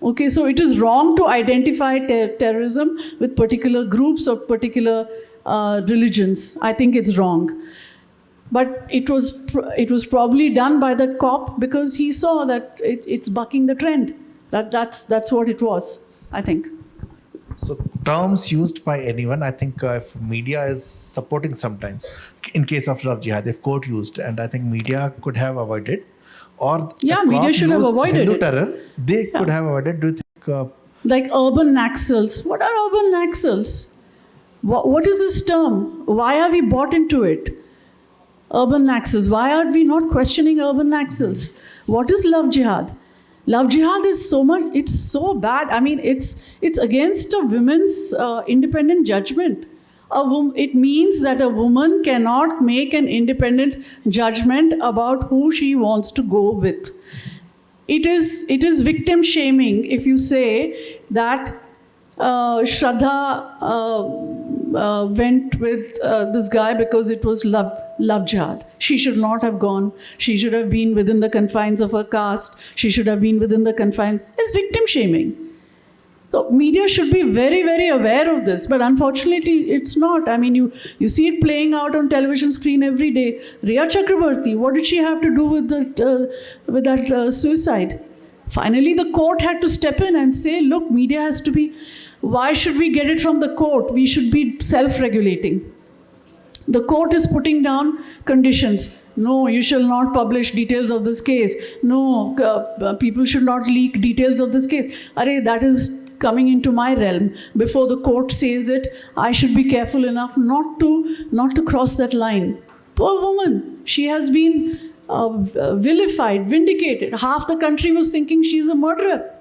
Okay, so it is wrong to identify terrorism with particular groups or particular religions. I think it's wrong. But it was probably done by that cop because he saw that it's bucking the trend. That's what it was, I think. So terms used by anyone, I think if media is supporting sometimes, in case of Love Jihad, if court used, and I think media could have avoided, or media should have avoided Hindu it. terror, they could have avoided. Do you think? Like urban naxals. What are urban naxals? What is this term? Why are we bought into it? Urban naxals. Why are we not questioning urban naxals? What is Love Jihad? Love Jihad is so much, it's so bad. I mean, it's against a woman's independent judgment. It means that a woman cannot make an independent judgment about who she wants to go with. It is victim shaming if you say that Shraddha went with this guy because it was love jihad. She should not have gone. She should have been within the confines of her caste. She should have been within the confines. It's victim shaming. So media should be very, very aware of this, but unfortunately it's not. I mean, you see it playing out on television screen every day. Riya Chakrabarti, what did she have to do with that suicide? Finally, the court had to step in and say, look, media has to be, why should we get it from the court? We should be self-regulating. The court is putting down conditions. No, you shall not publish details of this case. No, people should not leak details of this case. That is coming into my realm. Before the court says it, I should be careful enough not to cross that line. Poor woman, she has been vilified, vindicated. Half the country was thinking she's a murderer.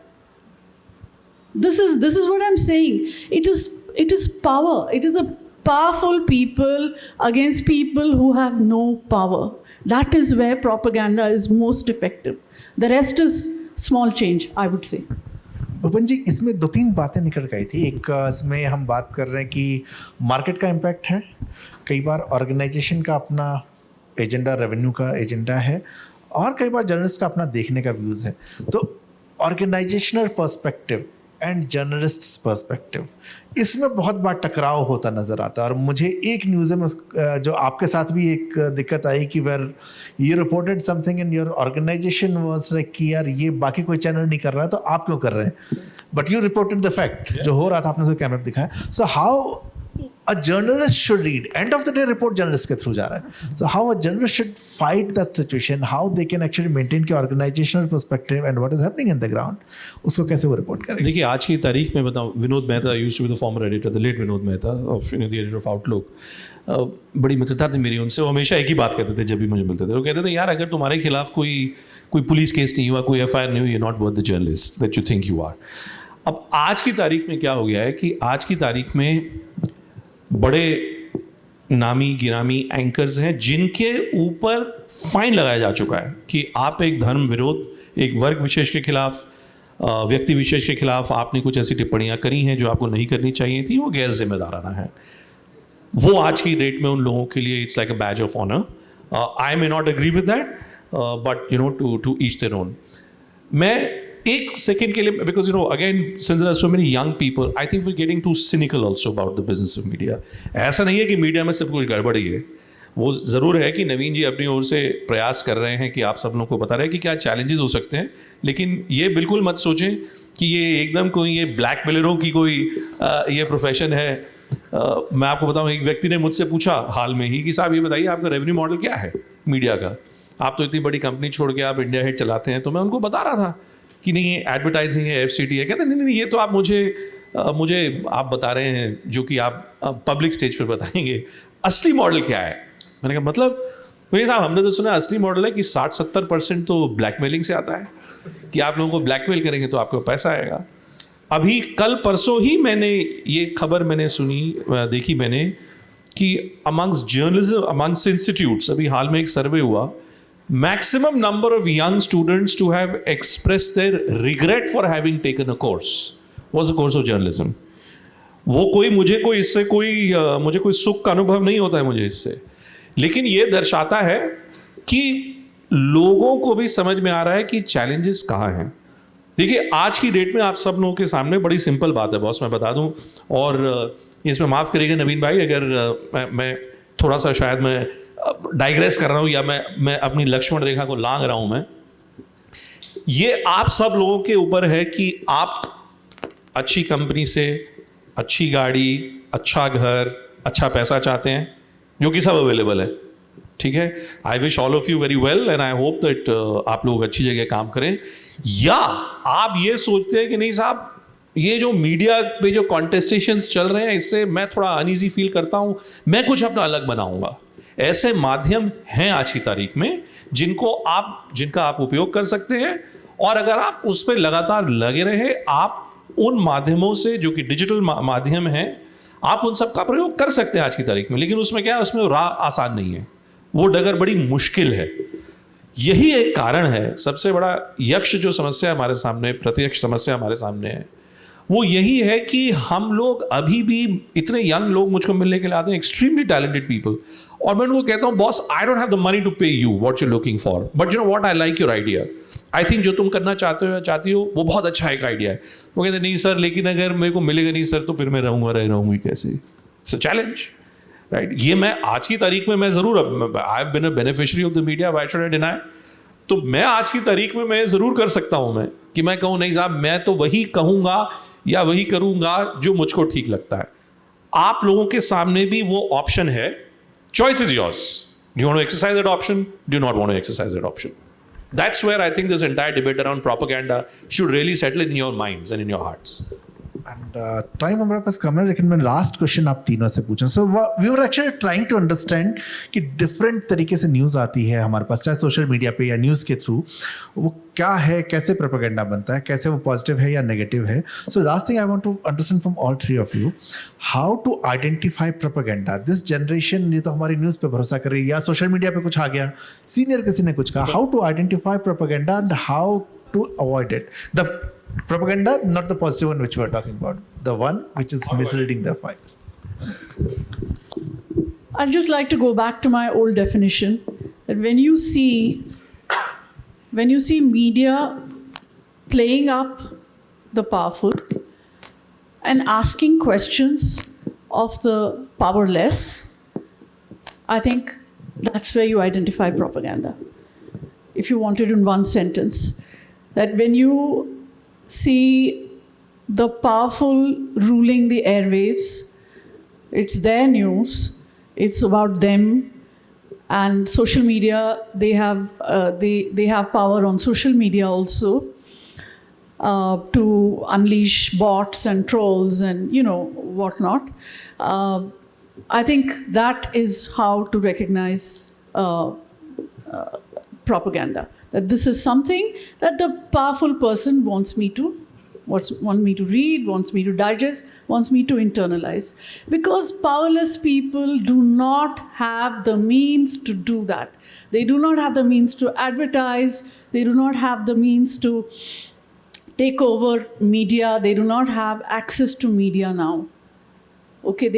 This is what I'm saying. It is power. It is a powerful people against people who have no power. That is where propaganda is most effective. The rest is small change, I would say. Bhupan जी, इसमें 2-3 बातें निकल गई थी. एक इसमें हम बात कर रहे हैं कि मार्केट का इम्पैक्ट है, कई बार ऑर्गेनाइजेशन का अपना एजेंडा, रेवेन्यू का एजेंडा है, और कई बार जर्नलिस्ट का अपना देखने का व्यूज़ है. तो organisational perspective and journalist perspective, इसमें बहुत बार टकराव होता नज़र आता है. और मुझे एक न्यूज़ में जो आपके साथ भी एक दिक्कत आई कि where you reported something in your organisation was like कि यार ये बाकी कोई चैनल नहीं कर रहा है तो आप क्यों कर रहे हैं, but you reported the fact. जो हो रहा था आपने उसे कैमरा पे दिखाया. So how a journalist should read, end of the day report journalist के through जा रहा है. So how a journalist should fight that situation, how they can actually maintain के organizational perspective and what is happening in the ground, उसको कैसे वो report करेंगे. देखिए, आज की तारीख में बताऊँ, Vinod Mehta used to be the former editor, the late Vinod Mehta of the editor of Outlook. बड़ी मित्रता थी मेरी उनसे. वो हमेशा एक ही बात कहते थे जब भी मुझे मिलते थे. वो कहते थे, यार अगर तुम्हारे खिलाफ कोई पुलिस केस नहीं हुआ, कोई FIR नहीं हुई, you're not worth the journalist that you think you are. अब आज की तारीख में क्या हो गया है कि आज की तारीख में बड़े नामी गिरामी एंकर्स हैं जिनके ऊपर फाइन लगाया जा चुका है कि आप एक धर्म विरोध, एक वर्ग विशेष के खिलाफ, व्यक्ति विशेष के खिलाफ आपने कुछ ऐसी टिप्पणियां करी हैं जो आपको नहीं करनी चाहिए थी, वो गैर जिम्मेदाराना है. वो आज की डेट में उन लोगों के लिए it's like a badge of honour. I may not agree with that, but you know to each their own. मैं एक सेकेंड के लिए, because you know again since there are so many young people, I think we are getting too cynical also about the business of media. ऐसा नहीं है कि media में सब कुछ गड़बड़ ही है. वो ज़रूर है कि नवीन जी अपनी ओर से प्रयास कर रहे हैं कि आप सब लोगों को बता रहे हैं कि क्या चैलेंजेस हो सकते हैं, लेकिन ये बिल्कुल मत सोचें कि ये एकदम कोई ये ब्लैक मेलरों की कोई ये प्रोफेशन है। मैं आपको बताऊं, एक व्यक्ति ने मुझसे पूछा हाल में ही कि साहब ये बताइए आपका रेवेन्यू मॉडल क्या है मीडिया का, आप तो इतनी बड़ी कंपनी छोड़ के आप इंडिया हेड चलाते हैं। तो मैं उनको बता रहा था कि नहीं ये एडवर्टाइजिंग है, FCT है। कहते नहीं ये तो आप मुझे आप बता रहे हैं जो कि आप पब्लिक स्टेज पर बताएंगे, असली मॉडल क्या है। मैंने कहा मतलब भैया साहब हमने तो सुना असली मॉडल है कि 60-70% तो ब्लैकमेलिंग से आता है, कि आप लोगों को ब्लैकमेल करेंगे तो आपको पैसा आएगा। अभी कल परसों ही मैंने ये खबर देखी मैंने कि अमंग्स जर्नलिज्म अमंग्स इंस्टीट्यूट्स, अभी हाल में एक सर्वे हुआ, maximum number of young students to have express their regret for having taken a course was a course of journalism. वो मुझे कोई सुख का अनुभव नहीं होता है मुझे इससे, लेकिन ये दर्शाता है कि लोगों को भी समझ में आ रहा है कि चैलेंजेस कहाँ हैं। देखिए आज की डेट में आप सब लोगों के सामने बड़ी सिंपल बात है बॉस, मैं बता दूं, और इसमें माफ़ करिएगा नवीन भाई अगर मैं थोड़ा सा शायद मैं डाइग्रेस कर रहा हूं या मैं अपनी लक्ष्मण रेखा को लांग रहा हूं। मैं ये आप सब लोगों के ऊपर है कि आप अच्छी कंपनी से अच्छी गाड़ी, अच्छा घर, अच्छा पैसा चाहते हैं, जो कि सब अवेलेबल है, ठीक है। I wish all of you very well and I hope that आप लोग अच्छी जगह काम करें। या आप ये सोचते हैं कि नहीं साहब ये जो मीडिया पे जो कॉन्टेस्टेशंस चल रहे हैं इससे मैं थोड़ा अनईजी फील करता हूं, मैं कुछ अपना अलग बनाऊंगा। ऐसे माध्यम हैं आज की तारीख में जिनका आप उपयोग कर सकते हैं, और अगर आप उस पर लगातार लगे रहे, आप उन माध्यमों से जो कि डिजिटल माध्यम हैं, आप उन सब का प्रयोग कर सकते हैं आज की तारीख में। लेकिन उसमें क्या है, उसमें राह आसान नहीं है, वो डगर बड़ी मुश्किल है। यही एक कारण है, सबसे बड़ा यक्ष जो समस्या हमारे सामने, प्रत्यक्ष समस्या हमारे सामने है, वो यही है कि हम लोग अभी भी इतने यंग लोग मुझको मिलने के लिए आते हैं, एक्सट्रीमली टैलेंटेड पीपल, और मैं उनको कहता हूँ boss I don't have the money to pay you what you looking for, but you know what I like your idea, I think जो तुम करना चाहते हो या चाहती हो वो बहुत अच्छा एक आइडिया है। वो कहते नहीं सर, लेकिन अगर मेरे को मिलेगा नहीं सर तो फिर मैं रहूंगी कैसे। It's a challenge, right. ये मैं आज की तारीख में मैं जरूर, I have been a beneficiary of the media, why should I deny. तो मैं आज की तारीख में मैं जरूर कर सकता हूं मैं कि मैं कहूं नहीं साहब मैं तो वही कहूंगा या वही करूंगा जो मुझको ठीक लगता है। आप लोगों के सामने भी वो ऑप्शन है, choice is yours. Do you want to exercise that option, do not want to exercise that option? That's where I think this entire debate around propaganda should really settle in your minds and in your hearts. And time हमारे पास कम है, लेकिन मैं last question आप तीनों से पूछूं। So we were actually trying to understand कि different तरीके से न्यूज़ आती है हमारे पास, चाहे सोशल मीडिया पे या न्यूज़ के थ्रू, वो क्या है, कैसे प्रोपेगेंडा बनता है, कैसे वो पॉजिटिव है या नेगेटिव है। So last thing I want to understand from all three of you, how to identify propaganda. This generation ये तो हमारी न्यूज़ पे भरोसा कर रही है, या सोशल मीडिया पे कुछ आ गया, सीनियर किसी ने कुछ कहा, how to identify propaganda and how to avoid it. The propaganda, not the positive one which we are talking about, the one which is misleading the fighters. I'd just like to go back to my old definition that when you see media playing up the powerful and asking questions of the powerless, I think that's where you identify propaganda. If you want it in one sentence, that when you see the powerful ruling the airwaves, it's their news, it's about them, and social media, they have power on social media also to unleash bots and trolls and whatnot. I think that is how to recognize propaganda. That this is something that the powerful person wants me to read, wants me to digest, wants me to internalize. Because powerless people do not have the means to do that. They do not have the means to advertise. They do not have the means to take over media. They do not have access to media now. Okay,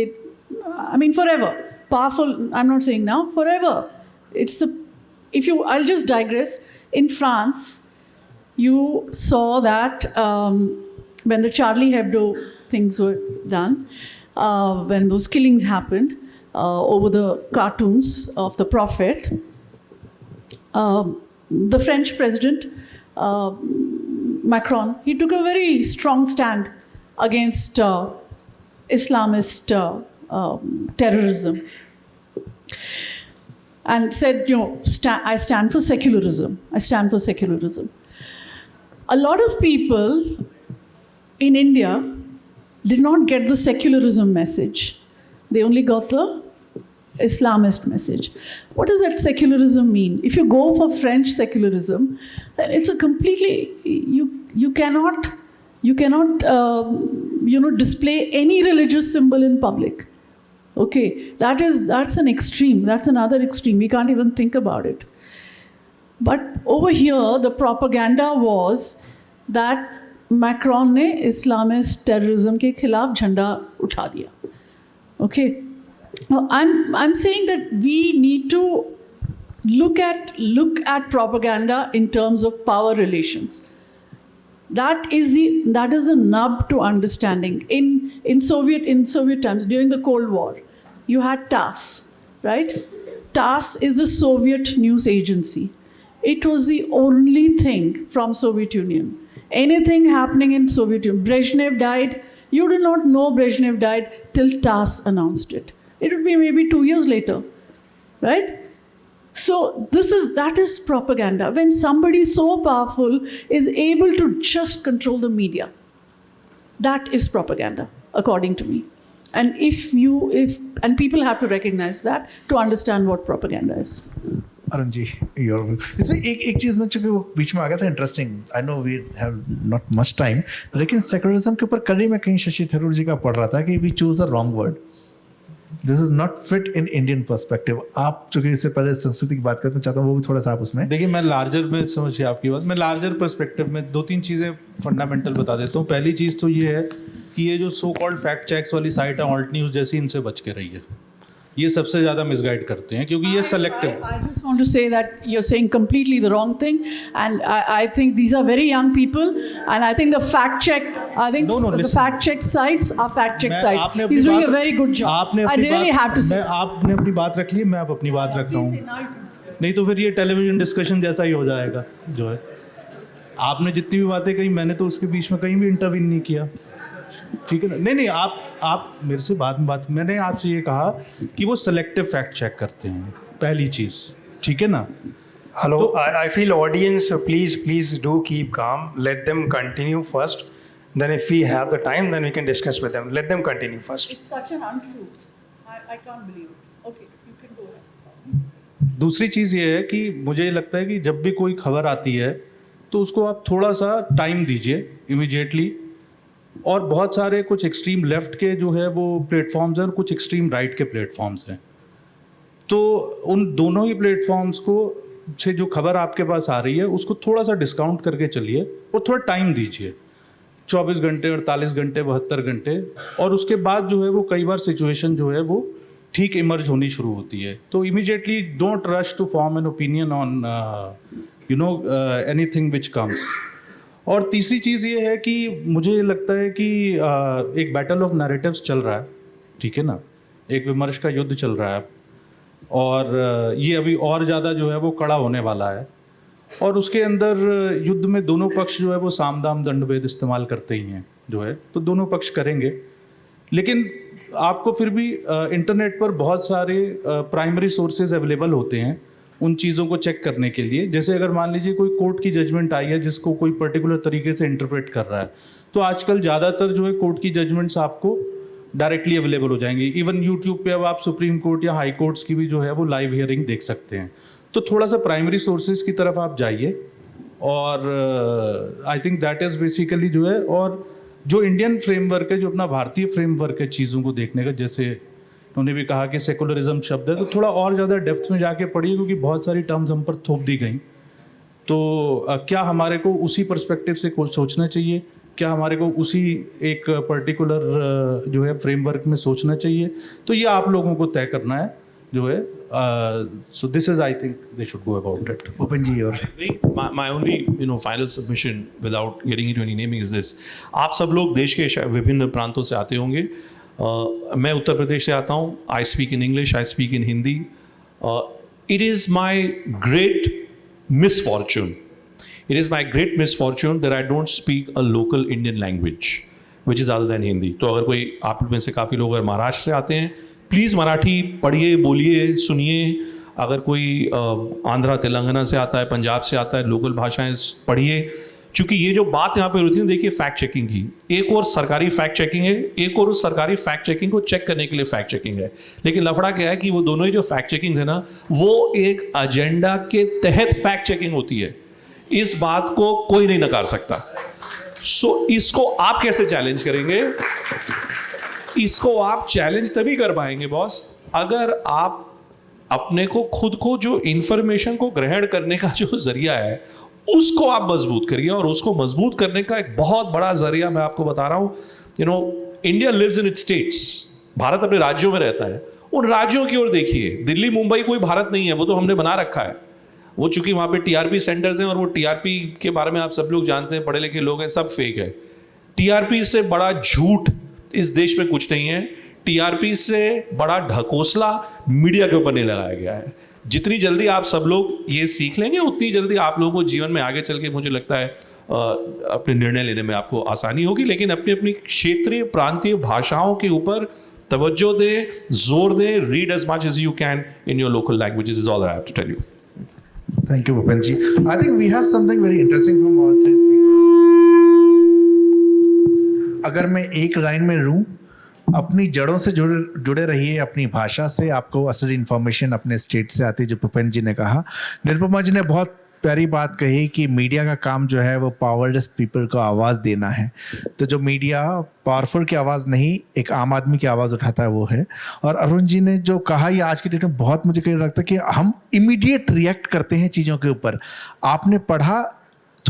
forever. Powerful, I'm not saying now, forever. I'll just digress. In France, you saw that when the Charlie Hebdo things were done, when those killings happened, over the cartoons of the Prophet. The French president, Macron, he took a very strong stand against Islamist terrorism and said, I stand for secularism. I stand for secularism. A lot of people in India did not get the secularism message. They only got the Islamist message. What does that secularism mean? If you go for French secularism, then it's a completely, you cannot display any religious symbol in public. Okay, that's an extreme. That's another extreme. We can't even think about it. But over here, the propaganda was that Macron ने Islamist terrorism के खिलाफ झंडा उठा दिया. Okay, now I'm saying that we need to look at propaganda in terms of power relations. That is the nub to understanding. In Soviet times, during the Cold War, you had TASS, right? TASS is the Soviet news agency. It was the only thing from Soviet Union. Anything happening in Soviet Union. Brezhnev died. You do not know Brezhnev died till TASS announced it. It would be maybe 2 years later, right? So that is propaganda. When somebody so powerful is able to just control the media, that is propaganda, according to me. And and people have to recognize that to understand what propaganda is. Arun ji, इसमें एक चीज़ में चूंकि वो बीच में आ गया था interesting. I know we have not much time, लेकिन सेकुलरिज्म के ऊपर कल ही मैं कहीं शशि थरूर जी का पढ़ रहा था कि we choose a wrong word. This is not fit in Indian perspective. आप चूंकि इससे पहले संस्कृति की बात करते मैं चाहता हूँ वो भी थोड़ा सा आप उसमें देखिए. मैं लार्जर में समझिए आपकी बात. मैं लार्जर पर्सपेक्टिव में 2-3 चीज़ें फंडामेंटल बता देता हूँ. पहली चीज़ तो ये है कि ये जो सो कॉल्ड फैक्ट चेक्स वाली साइट है, ऑल्ट न्यूज़ जैसी, इनसे बच के रहिए. ये सबसे ज़्यादा मिसगाइड करते हैं क्योंकि ये selective. I just want to say that you're saying completely the wrong thing, and I think these are very young people, and I think the fact check sites are fact check sites. He's doing a very good job. I really have to say. आपने अपनी बात रख ली, मैं अब अपनी बात रख रहा हूँ. नहीं तो फिर ये टेलीविजन डिस्कशन जैसा ही हो जाएगा. जो है, आपने जितनी भी बातें कही, मैंने तो उसके बीच में कहीं भी इंटरवीन नहीं किया. ठीक है ना? नहीं, आप मेरे से बाद में बात. मैंने आपसे ये कहा कि वो सेलेक्टिव फैक्ट चेक करते हैं, पहली चीज़. ठीक है ना? Hello, I feel audience, please do keep calm. Let them continue first. Then if we have the time, then we can discuss with them. Let them continue first. It's such an untruth. I can't believe it. Okay, you can go ahead. दूसरी चीज़ ये है कि मुझे लगता है कि जब भी कोई खबर आती है तो उसको आप थोड़ा सा टाइम दीजिए इमीडिएटली. और बहुत सारे कुछ एक्सट्रीम लेफ्ट के जो है वो प्लेटफॉर्म्स हैं और कुछ एक्सट्रीम राइट के प्लेटफॉर्म्स हैं. तो उन दोनों ही प्लेटफॉर्म्स को से जो खबर आपके पास आ रही है उसको थोड़ा सा डिस्काउंट करके चलिए और थोड़ा टाइम दीजिए. 24 घंटे, 48 घंटे, 72 घंटे. और उसके बाद जो है वो कई बार सिचुएशन जो है वो ठीक इमर्ज होनी शुरू होती है. तो immediately don't rush to form an opinion on anything which comes. और तीसरी चीज़ ये है कि मुझे लगता है कि एक बैटल ऑफ नैरेटिव्स चल रहा है. ठीक है ना? एक विमर्श का युद्ध चल रहा है और ये अभी और ज़्यादा जो है वो कड़ा होने वाला है. और उसके अंदर युद्ध में दोनों पक्ष जो है वो साम दाम दंड भेद इस्तेमाल करते ही हैं जो है. तो दोनों पक्ष करेंगे. लेकिन आपको फिर भी इंटरनेट पर बहुत सारे प्राइमरी सोर्सेज अवेलेबल होते हैं उन चीज़ों को चेक करने के लिए. जैसे अगर मान लीजिए कोई कोर्ट की जजमेंट आई है जिसको कोई पर्टिकुलर तरीके से इंटरप्रेट कर रहा है, तो आजकल ज़्यादातर जो है कोर्ट की जजमेंट्स आपको डायरेक्टली अवेलेबल हो जाएंगी. इवन यूट्यूब पे अब आप सुप्रीम कोर्ट या हाई कोर्ट्स की भी जो है वो लाइव हियरिंग देख सकते हैं. तो थोड़ा सा प्राइमरी सोर्सेज की तरफ आप जाइए. और I think that is basically जो है. और जो इंडियन फ्रेमवर्क है, जो अपना भारतीय फ्रेमवर्क है चीज़ों को देखने का, जैसे उन्होंने भी कहा कि सेकुलरिज्म शब्द है, तो थोड़ा और ज़्यादा डेप्थ में जाके पढ़िए क्योंकि बहुत सारी टर्म्स हम पर थोप दी गई. तो क्या हमारे को उसी पर्सपेक्टिव से सोचना चाहिए? क्या हमारे को उसी एक पर्टिकुलर जो है फ्रेमवर्क में सोचना चाहिए? तो ये आप लोगों को तय करना है जो है. So this is, I think, they should go about it. Open ji. और My only final submission without getting into any naming is this. आप सब लोग देश के विभिन्न प्रांतों से आते होंगे. मैं उत्तर प्रदेश से आता हूँ. I speak in English, I speak in Hindi. It is my great misfortune. It is my great misfortune that I don't speak a local Indian language, which is other than Hindi. तो अगर कोई आप में से काफ़ी लोग अगर महाराष्ट्र से आते हैं, प्लीज़ मराठी पढ़िए, बोलिए, सुनिए. अगर कोई आंध्रा तेलंगाना से आता है, पंजाब से आता है, लोकल भाषाएं पढ़िए. क्योंकि ये जो बात यहाँ पे होती है, देखिए फैक्ट चेकिंग की, एक और सरकारी फैक्ट चेकिंग है, एक और उस सरकारी फैक्ट चेकिंग को चेक करने के लिए फैक्ट चेकिंग है. लेकिन लफड़ा क्या है कि वो दोनों ही जो फैक्ट चेकिंग है ना, वो एक एजेंडा के तहत फैक्ट चेकिंग होती है. इस बात को कोई नहीं नकार सकता. सो इसको आप कैसे चैलेंज करेंगे? इसको आप चैलेंज तभी कर पाएंगे बॉस, अगर आप अपने को खुद को जो इंफॉर्मेशन को ग्रहण करने का जो जरिया है उसको आप मजबूत करिए. और उसको मजबूत करने का एक बहुत बड़ा जरिया मैं आपको बता रहा हूं. India lives in its states. Bharat अपने राज्यों में रहता है. उन राज्यों की ओर देखिए. दिल्ली मुंबई कोई भारत नहीं है, वो तो हमने बना रखा है. वो चूंकि वहां पे टीआरपी सेंटर्स हैं, और वो टीआरपी के बारे में आप सब लोग जानते हैं, पढ़े लिखे लोग हैं, सब फेक है. टीआरपी से बड़ा झूठ इस देश में कुछ नहीं है. टीआरपी से बड़ा ढकोसला मीडिया के ऊपर नहीं लगाया गया है. जितनी जल्दी आप सब लोग ये सीख लेंगे, उतनी जल्दी आप लोगों को जीवन में आगे चल के मुझे लगता है अपने निर्णय लेने में आपको आसानी होगी. लेकिन अपनी अपनी क्षेत्रीय प्रांतीय भाषाओं के ऊपर तवज्जो दें, जोर दें. Read as much as you can in your local languages is all I have to tell you. Thank you, Bhupen ji. I think we have something very interesting from all three speakers. अगर मैं एक line में रूं, अपनी जड़ों से जुड़े रहिए, अपनी भाषा से. आपको असली इन्फॉर्मेशन अपने स्टेट से आती है, जो भूपेन जी ने कहा. निरुपमा जी ने बहुत प्यारी बात कही कि मीडिया का काम जो है वो पावरलेस पीपल को आवाज़ देना है. तो जो मीडिया पावरफुल की आवाज़ नहीं, एक आम आदमी की आवाज़ उठाता है, वो है. और अरुण जी ने जो कहा, ये आज की डेट में बहुत मुझे कहीं लगता है कि हम इमीडिएट रिएक्ट करते हैं चीज़ों के ऊपर. आपने पढ़ा,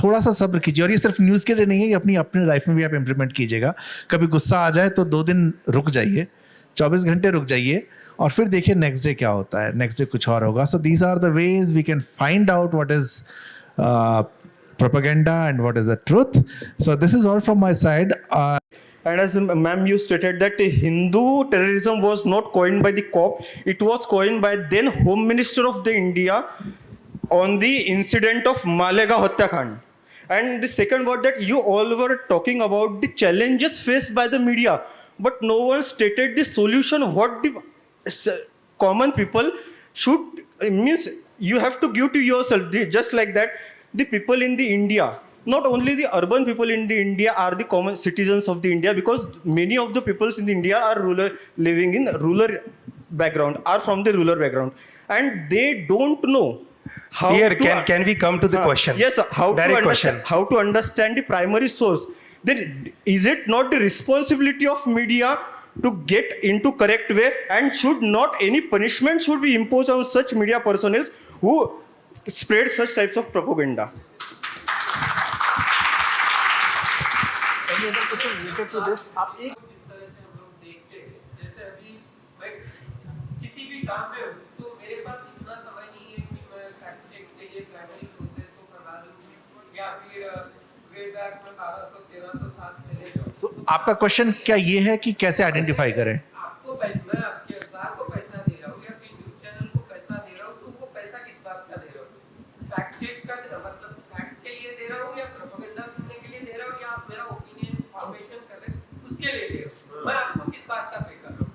थोड़ा सा सब्र कीजिए. और ये सिर्फ न्यूज़ के लिए नहीं है, ये अपने लाइफ में भी आप इम्प्लीमेंट कीजिएगा. कभी गुस्सा आ जाए तो 2 दिन रुक जाइए, 24 घंटे रुक जाइए, और फिर देखिए नेक्स्ट डे क्या होता है. नेक्स्ट डे कुछ और होगा. So these are the ways we can find out what is propaganda and what is the truth. So this is all from my side. And as ma'am, you stated that Hindu terrorism was not coined by the COP. It was coined by then Home Minister of the India on the incident of Malega Hatyakand. And the second word that you all were talking about the challenges faced by the media, but no one stated the solution. What the common people should means you have to give to yourself. Just like that, the people in the India, not only the urban people in the India are the common citizens of the India, because many of the peoples in the India are rural, living in rural background, are from the rural background, and they don't know how Dear, to, can we come to the question? Yes, sir. How to understand the primary source. Then is it not the responsibility of media to get into correct way, and should not any punishment should be imposed on such media personnel who spread such types of propaganda? Any other question related to this? आप एक किसी भी काम में हूँ तो मेरे पास इतना समय नहीं है कि मैं फैक्ट चेक के लिए प्राइमरी सोर्सेज को प्रदान करूँ या फिर वे बैक में 1200-1300 साल पहले जाऊँ. So, आपका क्वेश्चन क्या ये है कि कैसे आइडेंटिफाई करें? आपको मैं आपके अखबार को पैसा दे रहा हूँ या फिर न्यूज चैनल को पैसा दे रहा हूँ, तो वो पैसा किस बात का दे रहा हूँ? फैक्ट चेक का मतलब फैक्ट के लिए दे रहा हूँ, या प्रोपेगेंडा सुनने के लिए दे रहा हूँ, या आप मेरा ओपिनियन फॉर्मेशन कर रहे हैं उसके लिए दे रहा हूँ? मैं आपको किस बात का पे कर रहा हूँ?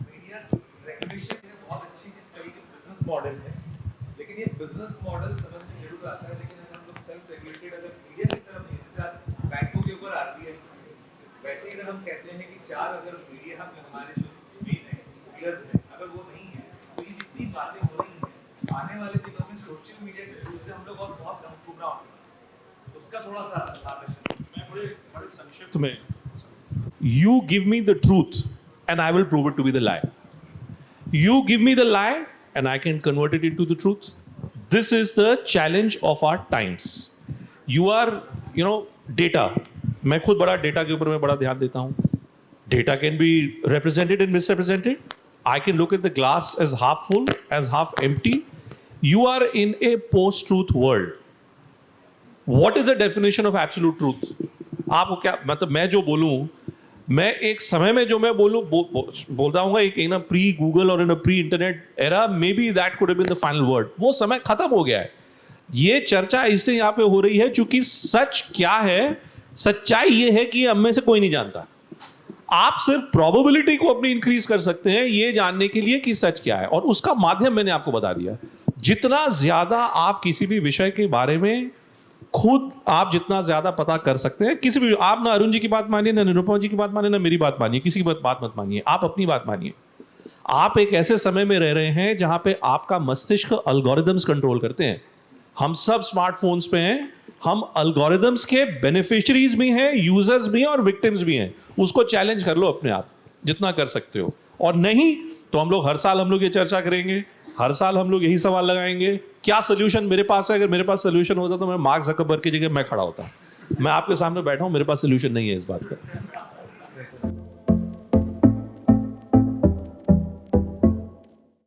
मीडिया रेगुलेशन में बहुत अच्छी चीज कही कि बिजनेस मॉडल है, लेकिन ये बिजनेस मॉडल समझ में जरूर आता है, लेकिन अगर हम लोग सेल्फ रेगुलेटेड अगर मीडिया की तरफ नहीं, जैसे आज बैंकों के ऊपर आती है, वैसे ही अगर हम कहते हैं कि 4 अगर मीडिया में हमारे जो मेन है डीलर्स में अगर वो नहीं है, तो ये जितनी बातें हो रही हैं आने वाले दिनों में सोशल मीडिया के थ्रू से हम लोग और बहुत गुमराह होंगे. उसका थोड़ा सा आकर्षण मैं बड़े संक्षिप्त में, you give me the truth and I will prove it to be the lie. You give me the lie and I can convert it into the truth. This is the challenge of our times. You are, data. मैं खुद बड़ा data के ऊपर मैं बड़ा ध्यान देता हूँ. Data can be represented and misrepresented. I can look at the glass as half full, as half empty. You are in a post-truth world. What is the definition of absolute truth? आपको क्या मतलब, मैं जो बोलूं, मैं एक समय में जो मैं बोलूं बोलता हूँ एक इन प्री गूगल और in pre internet era, maybe that could have been the final word. वो समय खत्म हो गया है। ये चर्चा इसलिए यहाँ पे हो रही है क्योंकि सच क्या है, सच्चाई ये है कि हम में से कोई नहीं जानता। आप सिर्फ प्रोबेबिलिटी को अपनी इंक्रीज कर सकते हैं ये जानने के लिए कि सच क्या है, और उसका माध्यम मैंने आपको बता दिया। जितना ज्यादा आप किसी भी विषय के बारे में खुद आप जितना ज्यादा पता कर सकते हैं, किसी भी, आप ना अरुण जी की बात मानिए, ना निरुपमा जी की बात मानिए, ना मेरी बात मानिए, किसी की बात मत मानिए, आप अपनी बात मानिए। आप एक ऐसे समय में रह रहे हैं जहां पे आपका मस्तिष्क अल्गोरिदम्स कंट्रोल करते हैं। हम सब स्मार्टफोन्स पे हैं, हम अल्गोरिदम्स के बेनिफिशियरीज भी हैं, यूजर्स भी हैं और विक्टिम्स भी हैं। उसको चैलेंज कर लो अपने आप जितना कर सकते हो, और नहीं तो हम लोग हर साल हम लोग ये चर्चा करेंगे, हर साल हम लोग यही सवाल लगाएंगे क्या सोल्यूशन मेरे पास है। अगर मेरे पास सोल्यूशन होता तो मैं मार्क ज़करबर्ग की जगह मैं खड़ा होता। मैं आपके सामने बैठा हूं, मेरे पास सोल्यूशन नहीं है इस बात का।